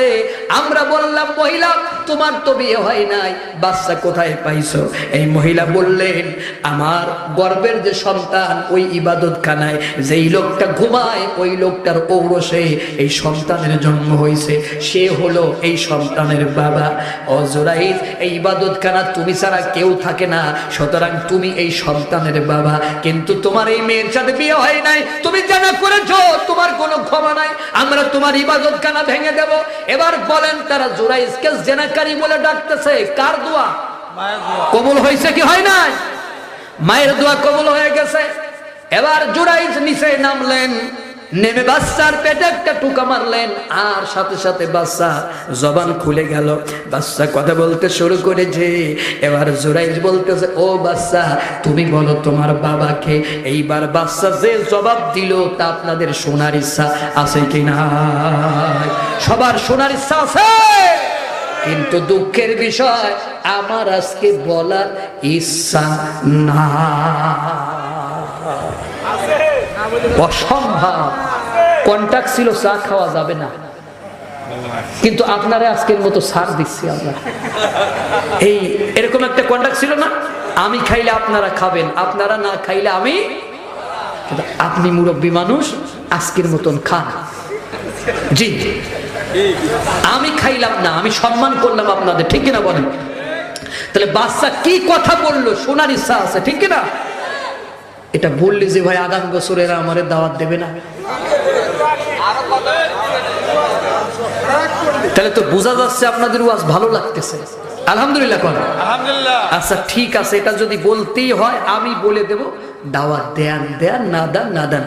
আমরা বললাম মহিলা তোমার তো বিয়ে হয় নাই, বাচ্চা কোথায় পাইছো? এই মহিলা বললেন, আমার গর্ভের যে সন্তান ওই ইবাদতখানায় যেই লোকটা ঘুমায় ওই লোকটার ঔরসে এই সন্তানের জন্ম হয়েছে, সে হলো এই সন্তানের বাবা। ও জুরাইজ, এই ইবাদতখানা তুমি ছাড়া কেউ থাকে না, সুতরাং তুমি এই সন্তানের বাবা। কিন্তু তোমার এই মেয়ের সাথে বিয়ে হয় নাই, তুমি জানা করেছো, তোমার কোনো ক্ষমা নাই, আমরা তোমার ইবাদতখানা ভেঙে দেব। এবার বলেন, তারা জুরাইজকে জেনাকারী বলে ডাকতেছে, কার দোয়া কবুল হয়েছে কি হয় নাই? মায়ের দোয়া কবুল হয়ে গেছে। এবার জুরাইজ নিচে নামলেন, নেমে বাচ্চার পেটে একটা টুকা মারলেন, আর সাথে সাথে বাচ্চা জবান খুলে গেল, বাচ্চা কথা বলতে শুরু করেছে। এবার জুরাইজ বলতেছে, ও বাচ্চা, তুমি বলো তোমার বাবাকে। এইবার বাচ্চা যে জবাব দিল তা আপনাদের শোনার ইচ্ছা আছে কিনা? সবার শোনার ইচ্ছা আছে, কিন্তু দুঃখের বিষয় আমার আজকে বলার ইচ্ছা না। অসম্ভব কন্টাক্ট ছিল, চা খাওয়া যাবে না, কিন্তু আপনারা আজকের মতো সার দিচ্ছি আমরা। এই এরকম একটা কন্টাক্ট ছিল না, আমি খাইলে আপনারা খাবেন, আপনারা না খাইলে আমি। আপনি মুরব্বী মানুষ, আজকের মতন খান। জি, আমি খাইলাম না, আমি সম্মান করলাম আপনাদের, ঠিক কিনা বলেন? তাহলে বাচ্চা কি কথা বললো শোনার ইচ্ছা আছে, ঠিক কিনা? এটা বললে যে ভাই আগামী বছর এরা আমাদের দাওয়াত দেবে না, তাহলে তো বোঝা যাচ্ছে আপনাদের ওয়াজ ভালো লাগতেছে। আলহামদুলিল্লাহ কোন? আচ্ছা ঠিক আছে, এটা যদি বলতেই হয় আমি বলে দেব, দাওয়াত দেন দেন, না দেন না দেন,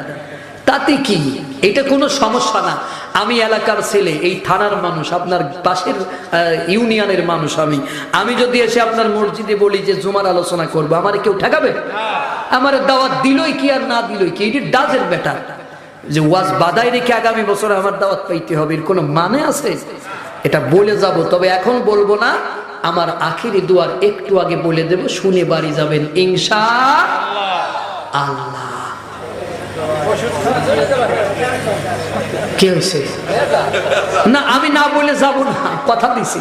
তাতে কি? এটা কোনো সমস্যা না। আমি এলাকার ছেলে, এই থানার মানুষ, আপনার পাশের ইউনিয়নের মানুষ। আমি যদি এসে আপনার মসজিদে বলি যে জুমার আলোচনা করবো, আমার কেউ ঠেকাবে? আমার দাওয়াত দিলই কি আর না দিলই কি, ইট ডাজন্ট ম্যাটার। যে ওয়াজ বাদায় রেখে আগামী বছর আমার দাওয়াত পাইতে হবে, এর কোনো মানে আছে? এটা বলে যাব, তবে এখন বলবো না। আমার আখিরি দুয়ার একটু আগে বলে দেব, শুনে বাড়ি যাবেন ইনশাআল্লাহ। কি হয়েছে? না, আমি না বলে যাব না, কথা দিছি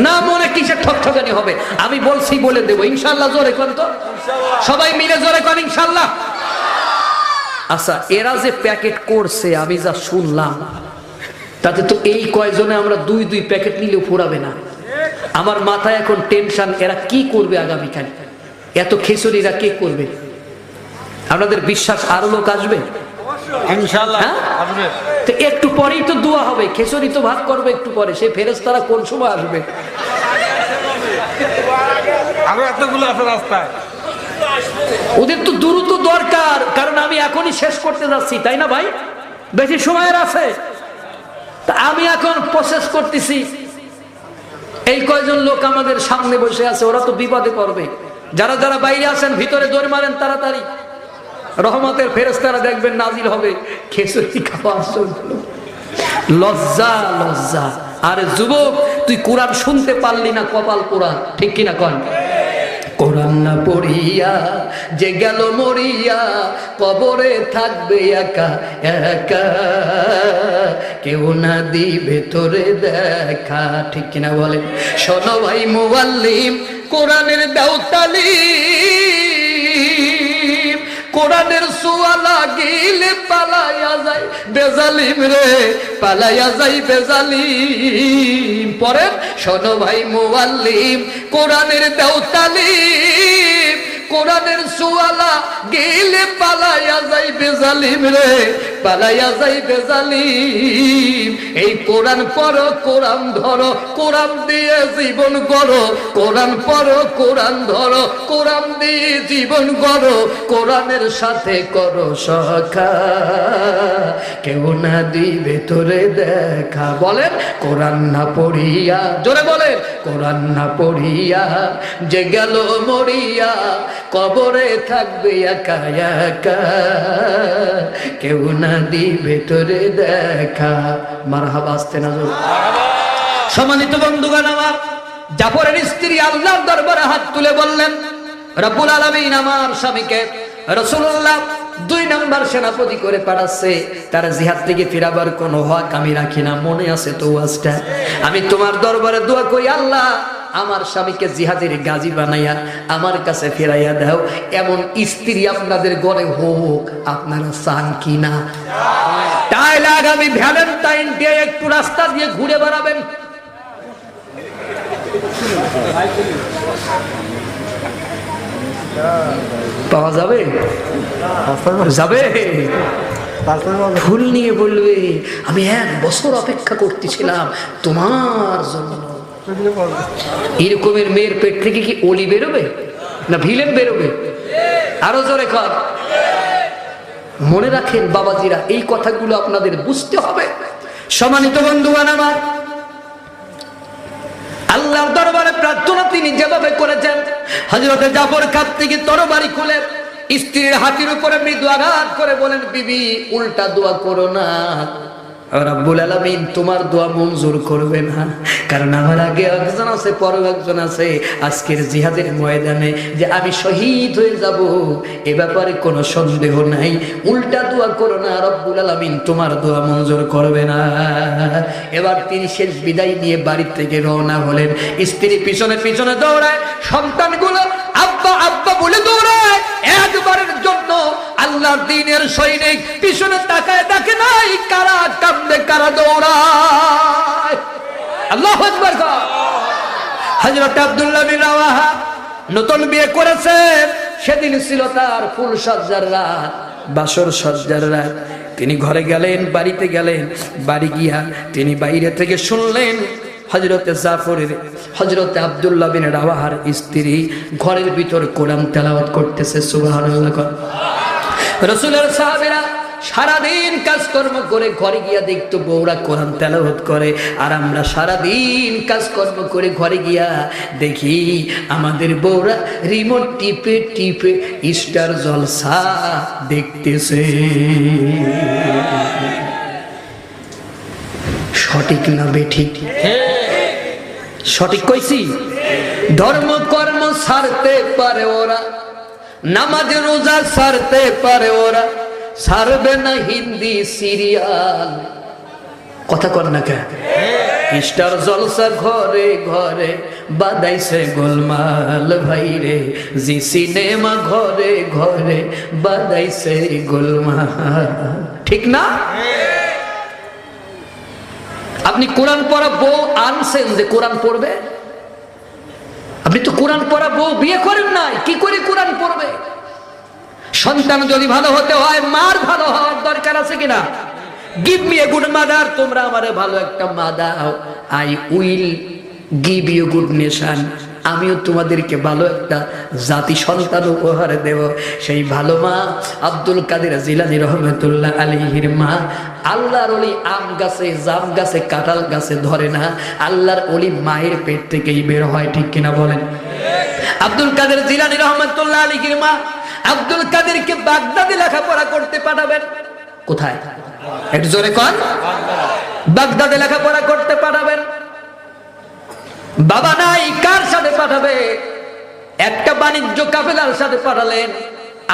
না, মনে কিসের ঠকঠকানি হবে? আমি বলছি বলে দেবো ইনশাআল্লাহ। জোরে কোন তো, সবাই মিলে জোরে কোন ইনশাআল্লাহ। আচ্ছা, এরা যে প্যাকেট করছে আমি যা শুনলাম, তাতে তো এই কয়জনে আমরা দুই দুই প্যাকেট নিলেও ফুরাবে না। আমার মাথায় এখন টেনশন, এরা কি করবে আগামীকাল? এত খিচুড়িরা কে করবে? আপনাদের বিশ্বাস আরো লোক আসবে ইনশাআল্লাহ? তো একটু পরেই তো দোয়া হবে, খিচুড়ি তো ভাগ করবে একটু পরে, সে ফেরেশতারা কোন সময় আসবে? আরো এতগুলো আছে রাস্তায়, ওদের তো দ্রুত দরকার, কারণ আমি এখনই শেষ করতে যাচ্ছি, তাই না ভাই? বেশি সময়ের আছে, তা আমি এখন প্রসেস করতেছি। এই কয়জন লোক আমাদের সামনে বসে আছে, ওরা তো বিপদে পড়বে। যারা যারা বাইরে আছেন ভিতরে দৌড় মারেন তাড়াতাড়ি, রহমতের ফেরেশতারা দেখবেন নাজিল হবে। খিচুড়ি খাওয়ার জন্য লজ্জা লজ্জা। আরে যুবক, তুই কোরআন শুনতে পারলি না, কপাল পোড়া, ঠিক কিনা কন? কোরআন না পড়িয়া যে গেল মরিয়া, কবরে থাকবে একা একা, কেউ না দিবে তোরে দেখা, ঠিক কিনা বলে? শোনো ভাই মুআল্লিম, কোরআনের দাও তালিম, কোরআনের ছোঁয়া লাগিলে পালাইয়া যায় বেজালিম রে, পালাইয়া যাই বেজালিম। পরেন, শোনো ভাই মুআল্লিম, কোরআনের দাও তালিম, কোরআনের ছোঁয়া লাগিলে পালাইয়া যায় বেজালিম রে, পালাইয়া যাইবে জালিম। এই কোরআন পড়ো, কোরআন ধরো, কোরআন দিয়ে জীবন গড়ো, কোরআন পড়ো, কোরআন ধরো, কোরআন দিয়ে জীবন গড়ো, কোরআনের সাথে করো সখা, কেউ না দিবে তোরে দেখা। বলেন কোরআন না পড়িয়া, জোরে বলেন কোরআন না পড়িয়া যে গেল মরিয়া, কবরে থাকবে একা একা, কেউ না দিবে তোরে দেখা। মারহাবা, আসতে না জোরে। সম্মানিত বন্ধুগণ আমার, জাফরের স্ত্রী আল্লাহর দরবারে হাত তুলে বললেন, রব্বুল আলামিন আমার স্বামীকে রাসূলুল্লাহ 2 নাম্বার সেনাপতি করে পাঠাচ্ছে, তার জিহাদ থেকে ফিরাবার কোনো হক আমি রাখি না। মনে আছে তো ওয়াজটা? আমি তোমার দরবারে দোয়া করি, আল্লাহ আমার স্বামীকে জিহাদের গাজী বানাইয়া আমার কাছে ফিরাইয়া দাও। এমন স্ত্রী আপনাদের ঘরে হোক, আপনারা চান কি না? তাইলে আগামী ভ্যালেন্টাইন ডে একটু রাস্তা দিয়ে ঘুরে বেড়াবেন। পাওয়া যাবে? যাবে? ফুল নিয়ে বলবে, আমি 1 বছর অপেক্ষা করতেছিলাম তোমার জন্য। এরকমের মেয়ের পেট থেকে কি অলি বেরোবে না ভিলেন বেরোবে? আরো জোরে কর। মনে রাখেন বাবাজিরা, এই কথাগুলো আপনাদের বুঝতে হবে। সম্মানিত বন্ধুগণ আমার, আল্লাহর দরবারে প্রার্থনা তিনি যেভাবে করেছেন, হযরতে জাফর কাছ থেকে তরবারি খুলে স্ত্রীর হাতের উপরে মৃদু আঘাত করে বলেন, বিবি উল্টা দোয়া করো না, রব্বুল আলামিন তোমার দোয়া মঞ্জুর করবে না। কারণ আমার আগে একজন আছে, পরে একজন আছে। আজকের জিহাদের ময়দানে যে আমি শহীদ হয়ে যাব, এ ব্যাপারে কোনো সন্দেহ নাই। উল্টা দোয়া করো না, রব্বুল আলামিন তোমার দোয়া মঞ্জুর করবে না। এবার তিনি শেষ বিদায় নিয়ে বাড়ি থেকে রওনা হলেন। স্ত্রী পিছনে পিছনে দৌড়ায়, সন্তানগুলো আব্বা আব্বা বলে দৌড়ায়। একবারের জন্য আল্লাহর দ্বীনের সৈনিক পিছনে তাকায় দেখে নাই কারা কান্দে, কারা দৌড়ায়। আল্লাহু আকবার। হযরত আব্দুল্লাহ বিন রাওয়াহা নতুন বিয়ে করেছেন, সেদিন ছিল তার ফুল সজ্জার রাত, বাসর সজ্জার রাত। তিনি ঘরে গেলেন, বাড়িতে গেলেন। বাড়ি গিয়া তিনি বাইরে থেকে শুনলেন হযরতে জাফরের, হযরতে আব্দুল্লাহ বিন রাওয়াহার স্ত্রী ঘরের ভিতর কোরআন তেলাওয়াত করতেছে। সুবহানাল্লাহ। রাসূলের সাহাবীরা সারাদিন কাজকর্ম করে ঘরে গিয়া দেখতো বউরা কোরআন তেলাওয়াত করে, আর আমরা সারাদিন কাজকর্ম করে ঘরে গিয়া দেখি আমাদের বউরা রিমোট টিপে টিপে স্টার জলসা দেখতেছে। সঠিক না বেঠিক? সঠিক কইছি? ধর্ম কর্ম ছাড়তে পারে ওরা, নামাজ রোজা ছাড়তে পারে ওরা, ছাড়বে না হিন্দি সিরিয়াল। কথা কর না কেন? স্টার জলসা ঘরে ঘরে বাদাইছে গোলমাল ভাইরে, জি সিনেমা ঘরে ঘরে বাদাইছে গোলমাল। ঠিক না? আপনি কোরআন পড়া বউ আনছেন যে কোরআন পড়বে? আপনি তো কোরআন পড়া বউ বিয়ে করেন নাই, কি করে কোরআন পড়বে? সন্তান যদি ভালো হতে হয়, মার ভালো হওয়ার দরকার আছে কিনা? Give me a good mother, তোমরা আমারে ভালো একটা মা দাও, I will give you good nation, আমিও তোমাদেরকে ভালো একটা জাতি সন্তান উপহার দেব। সেই ভালো মা আব্দুল কাদের জিলানী রহমতুল্লাহ আলাইহির মা। আল্লাহর ওলি আম গাছে, জাম গাছে, কাঁঠাল গাছে ধরে না, আল্লাহর ওলি মায়ের পেট থেকেই বের হয়। ঠিক কিনা বলেন? আব্দুল কাদের জিলানী রহমতুল্লাহ আলাইহির মা আব্দুল কাদেরকে বাগদাদে লেখাপড়া করতে পাঠাবেন। কোথায়? একটু জোরে কর। বাগদাদে লেখাপড়া করতে পাঠাবেন। বাবা নাই, কার সাথে পাঠাবে? একটা বাণিজ্য কাফেলার সাথে পাঠালেন।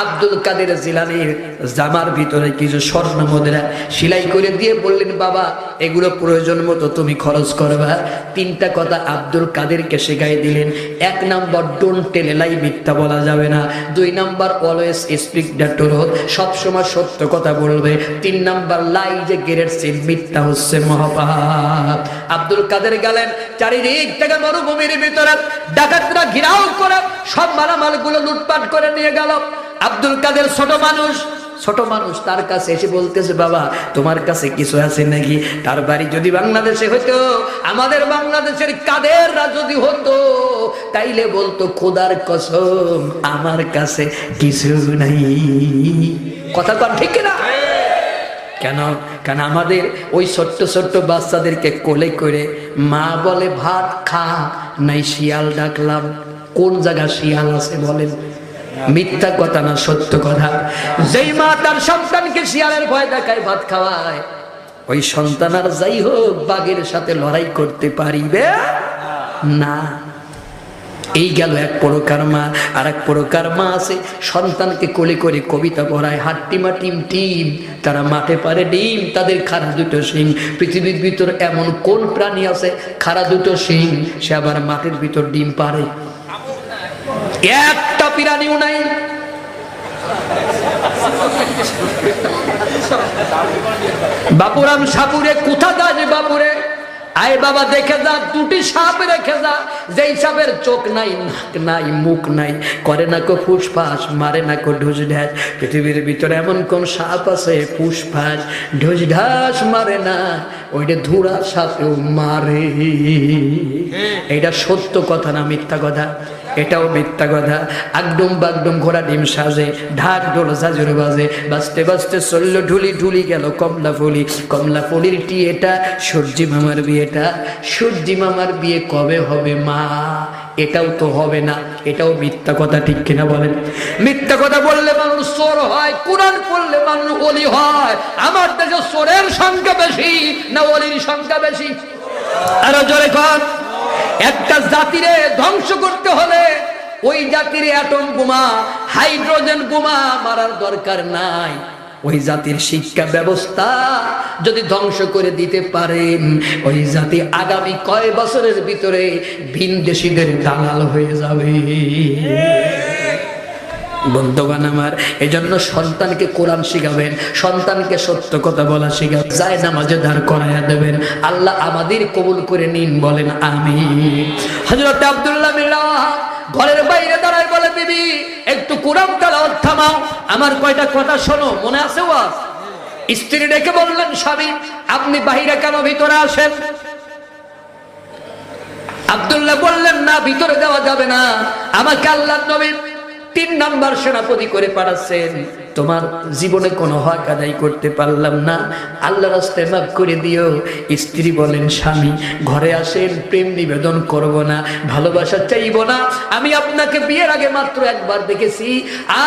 আব্দুল কাদের জিলানীর জামার ভিতরে কিছু স্বর্ণ মুদ্রা সেলাই করে দিয়ে বললেন, বাবা এগুলো প্রয়োজন মতো তুমি খরচ করবা। 3টা কথা আব্দুল কাদেরকে শেখাই দিলেন। 1 নাম্বার, ডোন্ট টেল এ লাই, মিথ্যা বলা যাবে না। 2 number, always speak the truth, সবসময় সত্য কথা বলবে। 3 নাম্বার, লাই যে গ্রেট সিন, মিথ্যা হচ্ছে মহাপাপ। আব্দুল কাদের গেলেন, চারিদিক থেকে মরুভূমির ভিতরে ডাকাতরা ঘিরাও করে সব মালামালগুলো লুটপাট করে নিয়ে গেল। আব্দুল কাদের ছোট মানুষ, ছোট মানুষ, তার কাছে এসে বলতেছে বাবা তোমার কাছে কিছু আছে নাকি? তার বাড়ি যদি বাংলাদেশে হতো, আমাদের বাংলাদেশের কাদেররা যদি হতো, তাইলে বলতো খোদার কসম আমার কাছে কিছু নাই। কথা কন ঠিক না? কেন? কারণ আমাদের ওই ছোট্ট ছোট্ট বাচ্চাদেরকে কোলে করে মা বলে ভাত খা, নাই শিয়াল ডাকলাম। কোন জায়গা শিয়াল আছে বলেন? মিথ্যা কথা না সত্য কথা। যেই মা তার সন্তানকে শিয়ালের ভয় দেখায় ভাত খাওয়ায়, ওই সন্তান আর যাই হোক বাঘের সাথে লড়াই করতে পারিবে না। এই গেল এক প্রকার মা। আর এক প্রকার মা আছে সন্তানকে কোলে করে কবিতা পড়ায়, হাট্টিমা টিম টিম তারা মাঠে পারে ডিম, তাদের খাড়া দুটো শিং। পৃথিবীর ভিতর এমন কোন প্রাণী আছে খাড়া দুটো শিং, সে আবার মাঠের ভিতর ডিম পারে? একটা প্রাণীও নাই। বাপুরাম সাপুরে কোথা যাস বাপুরে? আয় বাবা দেখে যা, দুটি সাপ রেখে যা, যেই সাপের চোখ নাই, নাক নাই, মুখ নাই, করে না কো ফুসফাস, মারে না কো ঢুস ঢাস। পৃথিবীর ভিতরে এমন কোন সাপ আছে ফুসফাস ঢুস ঢাস মারে না, ওইটা ধুরা সাপেও মারে। এটা সত্য কথা না মিথ্যা কথা? এটাও মিথ্যা কথা। আগডুম বাগডুম ঘোড়া ডিম সাজে, ঢাক ঢোল সাজুর বাজে, বাজতে বাজতে চললো ঢুলি ঢুলি গেল কমলা ফুলি। কমলা ফুলির টিয়েটা সূর্যি মামার বিয়েটা, সূর্যি মামার বিয়ে কবে হবে মা? এটাও তো হবে না। এটাও মিথ্যা কথা, ঠিক কিনা বলেন? মিথ্যা কথা বললে মানুষ চোর হয়, কোরআন পড়লে মানুষ ওলি হয়। আমার দেশে চোরের সংখ্যা বেশি না ওলির সংখ্যা বেশি? আরো জোরে কর। একটা জাতিরে ধ্বংস করতে হলে ওই জাতির অ্যাটম বোমা, হাইড্রোজেন বোমা মারার দরকার নাই। ওই জাতির শিক্ষা ব্যবস্থা যদি ধ্বংস করে দিতে পারেন, ওই জাতি আগামী কয় বছরের ভিতরে ভিনদেশীদের দালাল হয়ে যাবে। বন্ধুগণ আমার, এজন্য সন্তানকে কোরআন শিখাবেন, সন্তানকে সত্য কথা বলা শিখাবেন, যায় নামাজে দাঁড় করাইয়া দেবেন। আল্লাহ আমাদের কবুল করে নিন, বলেন আমিন। হযরত আব্দুল্লাহ বিন রাওয়াহা ঘরের বাইরে দাঁড়ায় বলে, বিবি একটু কোরআন তেলাওয়াত থামাও, আমার কয়টা কথা শোনো, মনে আছে ওয়াজ? স্ত্রী ডেকে বললেন, স্বামী আপনি বাহিরে কেন, ভিতরে আসেন। আব্দুল্লাহ বললেন, না ভিতরে যাওয়া যাবে না, আমাকে আল্লাহর নবী 3 নাম্বার সেনাপতি করে পাঠাচ্ছেন, তোমার জীবনে কোনো হক আদায় করতে পারলাম না, আল্লাহ রাস্তায় মাফ করে দিও। স্ত্রী বলেন, স্বামী ঘরে আসেন, প্রেম নিবেদন করব না, ভালোবাসা চাইব না, আমি আপনাকে বিয়ের আগে মাত্র একবার দেখেছি,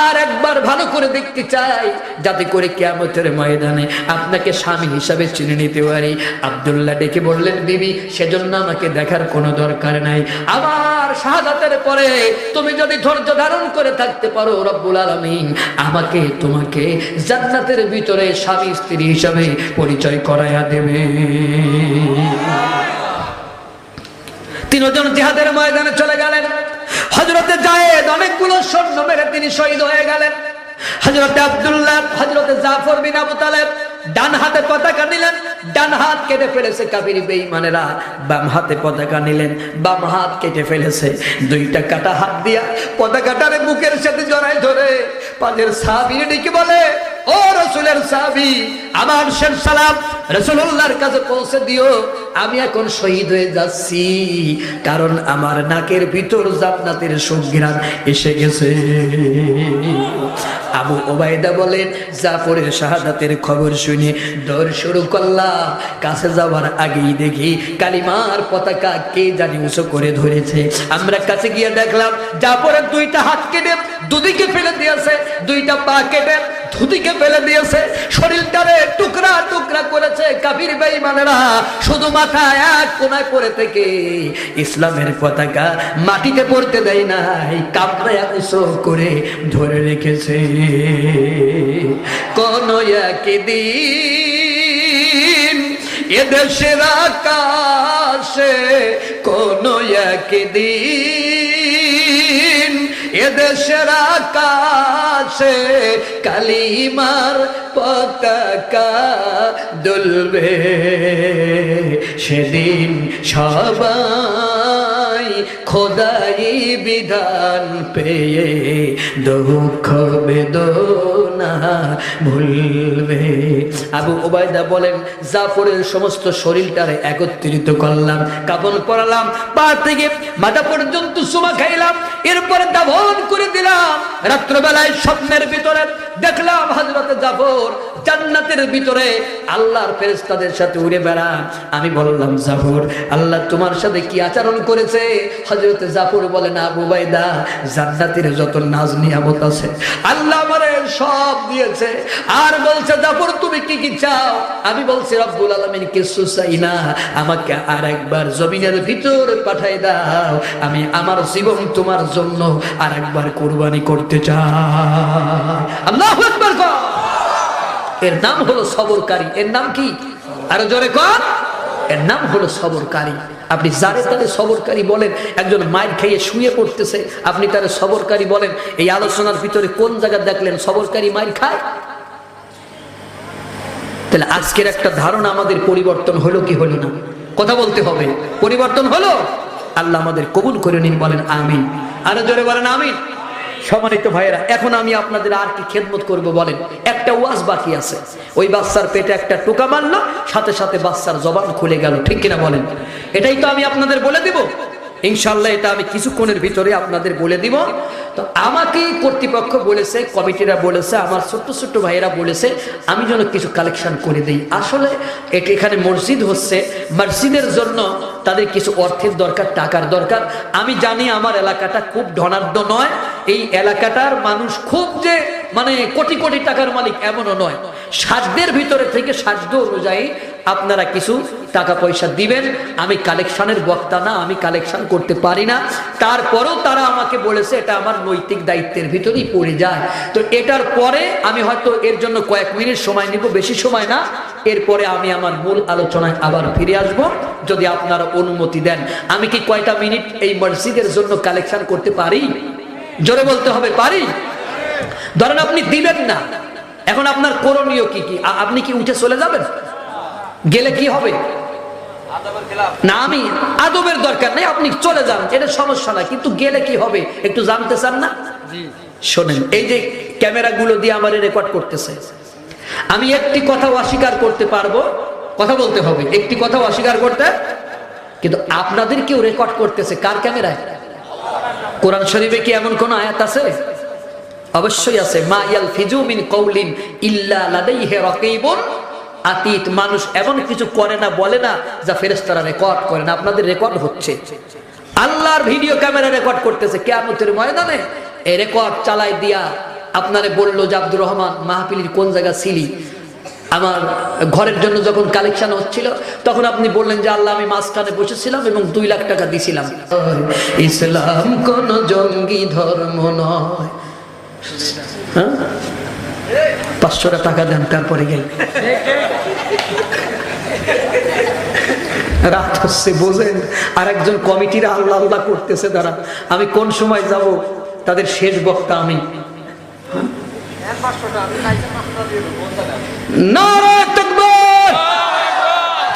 আর একবার ভালো করে দেখতে চাই, যাতে করে কিয়ামতের ময়দানে আপনাকে স্বামী হিসাবে চিনে নিতে পারি। আব্দুল্লাহ ডেকে বললেন, বিবি সেজন্য আমাকে দেখার কোনো দরকার নাই, আমার শাহাদাতের পরে তুমি যদি ধৈর্য ধারণ করে থাকতে পারো, রব্বুল আলামিন আমাকে তোমাকে জান্নাতের ভিতরে স্বামী স্ত্রী হিসাবে পরিচয় করায়া দেবে। তিনজন জিহাদের ময়দানে চলে গেলেন। হযরতে যায়েদ অনেকগুলো সৈন্য মেরে তিনি শহীদ হয়ে গেলেন। হযরতে আব্দুল্লাহ, হযরতে জাফর বিন আবু তালেব ডান হাতে পতাকা নিলেন, ডান হাত কেটে ফেলেছে কাফির বেঈমানেরা। বাম হাতে পতাকা নিলেন, বাম হাত কেটে ফেলেছে। দুইটা কাটা হাত দিয়া পতাকাটারে বুকের সাথে জড়ায় ধরে পাঁচের সাহাবীরে ডেকে বলে, ও রাসূলের সাহাবী, আমার শেষ সালাম রাসূলুল্লাহর কাছে পৌঁছে দিও, আমি এখন শহীদ হয়ে যাচ্ছি, কারণ আমার নাকের ভিতর জান্নাতের সুঘ্রাণ এসে গেছে। আবু ওবায়দা বলেন, জাফরের শাহাদাতের খবর শুনে দৌড় শুরু করলাম। কাছে যাওয়ার আগেই দেখি কালিমার পতাকা কে জানি উঁচু করে ধরেছে। আমরা কাছে গিয়ে দেখলাম জাফরের দুইটা হাত কেটে দুদিকে ফেলে দিয়েছে, দুইটা পা কেটে দুদিকে ফেলে দিয়েছে, শরীরটারে টুকরা টুকরা করেছে কাফির বেঈমানেরা। শুধু মাথা এক কোনায় পড়ে থেকে ইসলামের পতাকা মাটিতে পড়তে দেয় নাই, কামড়ায়া উঁচু করে ধরে রেখেছে। কোন একদিন এদেশের আকাশে, কোন একদিন এদেশের আকাশে কালিমার পতাকা দুলবে, সেদিন সবাই খোদাই বিধান পেয়ে দুঃখ বেদনা ভুলবে। আবু ওবায়দা বলেন, জাফরের সমস্ত শরীরটারে একত্রিত করলাম, কাফন পরালাম, পা থেকে মাথা পর্যন্ত চুমা খাইলাম, এরপরে দাফন করে দিলাম। রাত্রবেলায় স্বপ্নের ভিতরে দেখলাম হযরত জাফর জান্নাতের ভিতরে আল্লাহর ফেরেশতাদের সাথে উড়ে বেড়ান। আমি বললাম, জাফর, আল্লাহ তোমার সাথে কি আচরণ করেছে? হযরত জাফর বলেন, আবু ওবায়দা, জান্নাতের যত নাজ নিয়ামত আছে আল্লাহ আমারে সব দিয়েছে। আর বলছে, জাফর তুমি কি কি চাও? আমি বলছি, রব্বুল আলামিন কিছু চাই না, আমাকে আরেকবার জমিনের ভিতর পাঠাই দাও, আমি আমার জীবন তোমার জন্য আরেকবার কুরবানি করতে চাই। আল্লাহু আকবার। এর নাম হলো সবরকারী। এর নাম কি? আরো জোরে কর। এর নাম হলো সবরকারী। আপনি যারে তারে সবরকারী বলেন। একজন মাইর খেয়ে শুয়ে পড়তেছে, আপনি তারে সবরকারী বলেন। এই আলোচনার ভিতরে কোন জায়গা দেখলেন সবরকারী মাইর খায়? তাহলে আজকের একটা ধারণা আমাদের পরিবর্তন হলো কি হলো না? কথা বলতে হবে। পরিবর্তন হলো? আল্লাহ আমাদের কবুল করে নিন, বলেন আমিন। আরো জোরে বলেন আমিন। সম্মানিত ভাইয়েরা, এখন আমি আপনাদের আর কি খেদমত করব বলেন? একটা ওয়াজ বাকি আছে। ওই বাচ্চার পেটে একটা টোকা মারলো, সাথে সাথে বাচ্চার জবান খুলে গেল, ঠিক কিনা বলেন? এটাই তো আমি আপনাদের বলে দিব ইনশাআল্লাহ। এটা আমি কিছুক্ষণের ভিতরে আপনাদের বলে দিব। তো আমাকে কর্তৃপক্ষ বলেছে, কমিটিরা বলেছে, আমার ছোট্ট ছোট্ট ভাইয়েরা বলেছে আমি যেন কিছু কালেকশন করে দেই। আসলে এখানে মসজিদ হচ্ছে, মসজিদের জন্য তাদের কিছু অর্থের দরকার, টাকার দরকার। আমি জানি আমার এলাকাটা খুব ধনাঢ্য নয়, এই এলাকাটার মানুষ খুব যে মানে কোটি কোটি টাকার মালিক এমনও নয়। সাধ্যের ভিতরে থেকে সাধ্য অনুযায়ী আপনারা কিছু টাকা পয়সা দিবেন। আমি কালেকশনের বক্তা না, আমি কালেকশন করতে পারি না। তারপরেও তারা আমাকে বলেছে এটা আমার নৈতিক দায়িত্বের ভিতরেই পড়ে যায়। তো এটার পরে আমি হয়তো এর জন্য কয়েক মিনিট সময় নিব, বেশি সময় না। এরপরে আমি আমার মূল আলোচনায় আবার ফিরে আসব যদি আপনারা অনুমতি দেন। আমি কি কয়টা মিনিট এই মসজিদের জন্য কালেকশন করতে পারি? জোরে বলতে হবে, পারি? ধরেন আপনি দিবেন না, এখন আপনার করণীয় কি কি? আপনি কি উঠে চলে যাবেন? গেলে কি হবে? না, আমি আদবের দরকার নেই, আপনি চলে যান, এটা সমস্যা না। কিন্তু গেলে কি হবে একটু জানতে চান না? শোনেন, এই যে ক্যামেরাগুলো দিয়ে আমার রেকর্ড করতেছে, আমি একটি কথা অস্বীকার করতে পারবো, কথা বলতে হবে, একটি কথা অস্বীকার করতে। কিন্তু আপনাদের কেউ রেকর্ড করতেছে কার ক্যামেরায়? কোরআন শরীফে কি এমন কোন আয়াত আছে? অবশ্যই আছে। মা ইয়ালফিজু মিন কাউলিন ইল্লা লাদাইহি রাকিবুন আতীত। মানুষ এমন কিছু করে না, বলে না যা ফেরেশতারা রেকর্ড করে না। আপনাদের রেকর্ড হচ্ছে, আল্লাহর ভিডিও ক্যামেরা রেকর্ড করতেছে। কিয়ামতের ময়দানে এই রেকর্ড চালাই দিয়া আপনারে বললো যে আব্দুর রহমান মাহফিলের কোন জায়গা ছিলি? আমার ঘরের জন্য যখন কালেকশন হচ্ছিল তখন আপনি বললেন যে আল্লাহ আমি মাঝখানে বসেছিলাম এবং 2 লাখ টাকা দিছিলাম। ইসলাম কোন জঙ্গি ধর্ম নয়। 500 টাকা দেন, তারপরে গেল রাত হচ্ছে, বোঝেন? আর একজন কমিটিরা আল্লাহ আল্লাহ করতেছে, তারা আমি কোন সময় যাব, তাদের শেষ বক্তা আমি।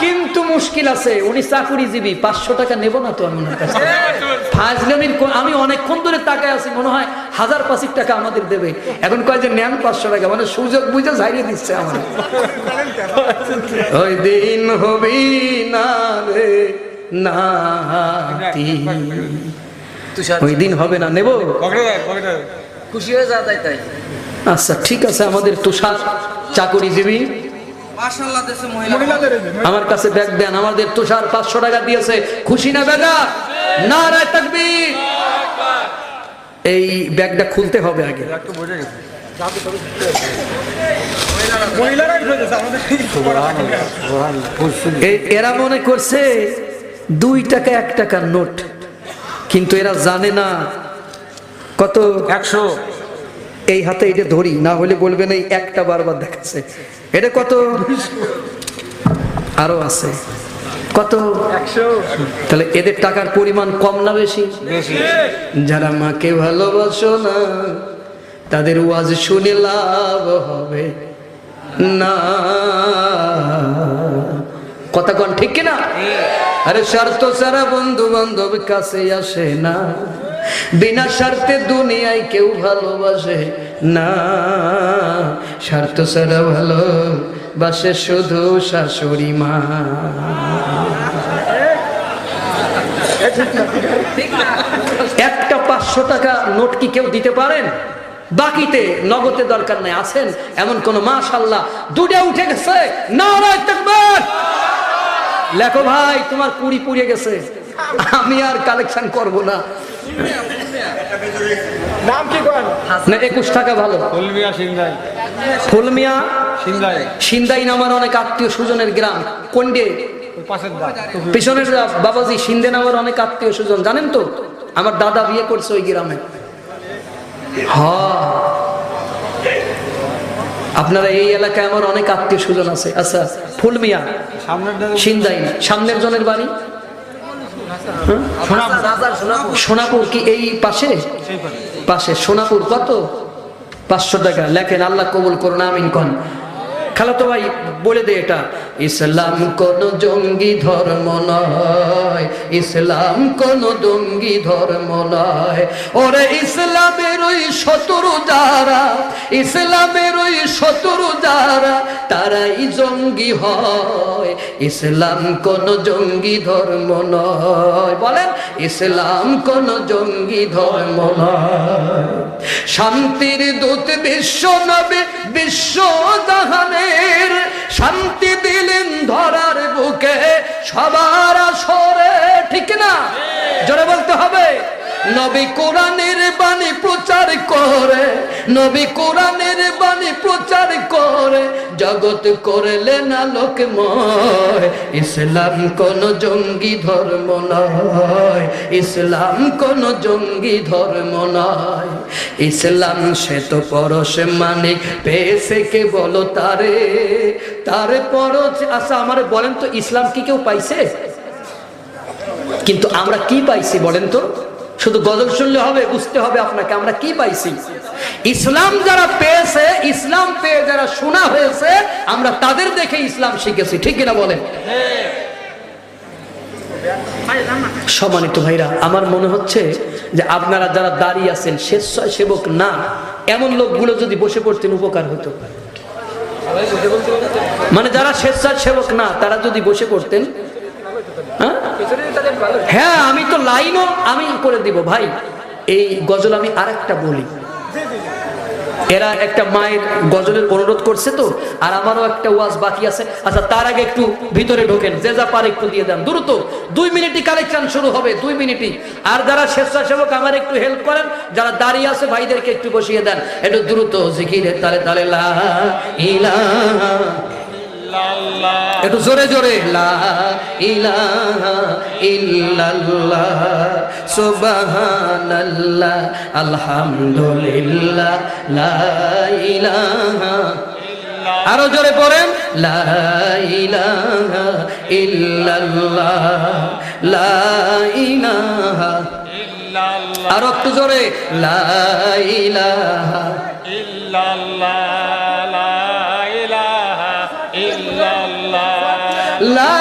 কিন্তু মুশকিল আছে, উনি চাকুরিজীবী, 500 টাকা নেব না তো আমি ওনার কাছে। আমি অনেকক্ষণ ধরে তাকায় আছি, মনে হয় 1000-5 টাকা আমাদের দেবে। এখন কয় যে নেন 500 টাকা, মানে সুযোগ বুঝে ঝাড়িয়ে দিচ্ছে আমার। ওই দিন হবি না রে নাতি, ওই দিন হবে না, নেব খুশি হয়ে যা তাই। আচ্ছা ঠিক আছে, আমাদের তুষার চাকুরিজীবী আমার কাছে ব্যাগ দেন। আমাদের তুষার 500 টাকা দিয়েছে, খুশি না বেগা? নারায়ে তাকবীর। এই ব্যাগটা খুলতে হবে আগে। এরা মনে করছে 2 টাকা 1 টাকার নোট, কিন্তু এরা জানে না কত 100। এই হাতে এটা ধরি, না হলে বলবেন এই একটা বারবার দেখাচ্ছে। এটা কত? আরো আছে কত? 100। তাহলে এদের টাকার পরিমাণ কম না বেশি? যারা মাকে ভালোবাসো না তাদের ওয়াজ শুনে লাভ হবে না। কথা কোন ঠিক কিনা? আরে স্বার্থ ছাড়া বন্ধু বান্ধব কাছে আসে না, বিনা স্বার্থে দুনিয়ায় কেউ ভালোবাসে না। স্বার্থ ছাড়া ভালোবাসে শুধু শাশুড়ি মা। একটা 500 টাকা নোট কি কেউ দিতে পারেন? বাকিতে নগদে দরকার নাই, আছেন এমন কোন? মাশাআল্লাহ, দুটা উঠে গেছে, নারায়ে তাকবীর। লেখো ভাই, তোমার কুড়ি পুড়িয়ে গেছে, আমি আর কালেকশন করব না। নাম কি কোন? না 21 টাকা ভালো। ফুলমিয়া সিন্দাই। ফুলমিয়া সিন্দাই। সিন্দাই নামার অনেক আত্মীয় স্বজনের গ্রাম। কোনডে? পাশের দা। পিছনের বাবাজি, সিন্ধে নামার অনেক আত্মীয় স্বজন, জানেন তো? আমার দাদা বিয়ে করছে ওই গ্রামে। হ্যাঁ, আপনারা এই এলাকায় আমার অনেক আত্মীয় স্বজন আছে। আচ্ছা, ফুলমিয়া সিন্দাই, সামনের জনের বাড়ি সোনাপুর। কি এই পাশে? পাশে সোনাপুর। কত? 500 টাকা। লেখেন, আল্লাহ কবুল করুন, আমিন কোন। খালাতো ভাই বলে দে, এটা ইসলাম কোন জঙ্গি ধর্ম নয়, ইসলাম কোন জঙ্গি ধর্ম নয়। ওরে ইসলামের ওই শত্রু যারা, ইসলামের ওই শত্রু যারা, তারাই জঙ্গি হয়। ইসলাম কোন জঙ্গি ধর্ম নয়। বলেন, ইসলাম কোন জঙ্গি ধর্ম নয়। শান্তির দূত বিশ্ব নবী, বিশ্ব জাহানের শান্তি দিলেন ধরার বুকে সবার আসরে। ঠিক না? জোরে বলতে হবে। নবী কোরআনের বাণী প্রচার করে, নবী কোরআনের বাণী প্রচার করে জগৎ করলেন আলোকময়। ইসলাম কোন জঙ্গি ধর্ম নয়, ইসলাম কোন জঙ্গি ধর্ম নয়। ইসলাম সে তো পরশ মানিক পেয়েছে কে বলো তারে, তারে পরশ। আচ্ছা আমার বলেন তো, ইসলাম কি কেউ পাইছে? কিন্তু আমরা কি পাইছি বলেন তো? শুধু গজল শুনলে হবে? বুঝতে হবে আপনাকে আমরা কি পাইছি। ইসলাম যারা পেয়েছে, ইসলাম পেয়ে যারা শোনা হয়েছে, আমরা তাদের দেখে ইসলাম শিখেছি। ঠিক কিনা বলেন? সম্মানিত ভাইরা, আমার মনে হচ্ছে যে আপনারা যারা দাঁড়িয়ে আছেন স্বেচ্ছাসেবক না, এমন লোকগুলো যদি বসে পড়তেন উপকার হতো। মানে যারা স্বেচ্ছাসেবক না, তারা যদি বসে পড়তেন। হ্যাঁ, আমি তো লাইনও আমি করে দিব ভাই। এই গজল আমি আরেকটা বলি, এরা একটা মায়ের গজলের অনুরোধ করছে তো, আর আমারও একটা ওয়াজ বাকি আছে। আচ্ছা, তার আগে একটু ভিতরে ঢোকেন, যে যা পারে একটু দিয়ে দেন দ্রুত। 2 মিনিটই কালেকশন শুরু হবে, 2 মিনিটই। আর যারা স্বেচ্ছাসেবক আমার একটু হেল্প করেন, যারা দাঁড়িয়ে আছে ভাইদেরকে একটু বসিয়ে দেন, একটু দ্রুত জিকিরে তালে তালে লা ইলাহা, একটু জোরে জোরে লা ইলাহা ইল্লাল্লাহ সুবহানাল্লাহ আলহামদুলিল্লাহ লা ইলাহা, আরো জোরে পড়েন, লা ইলাহা ইল্লাল্লাহ লা ইলাহা ইল্লাল্লাহ, আরো একটু জোরে, লা ইলাহা ইল্লাল্লাহ লা ইলাহা ইল্লাল্লাহ লা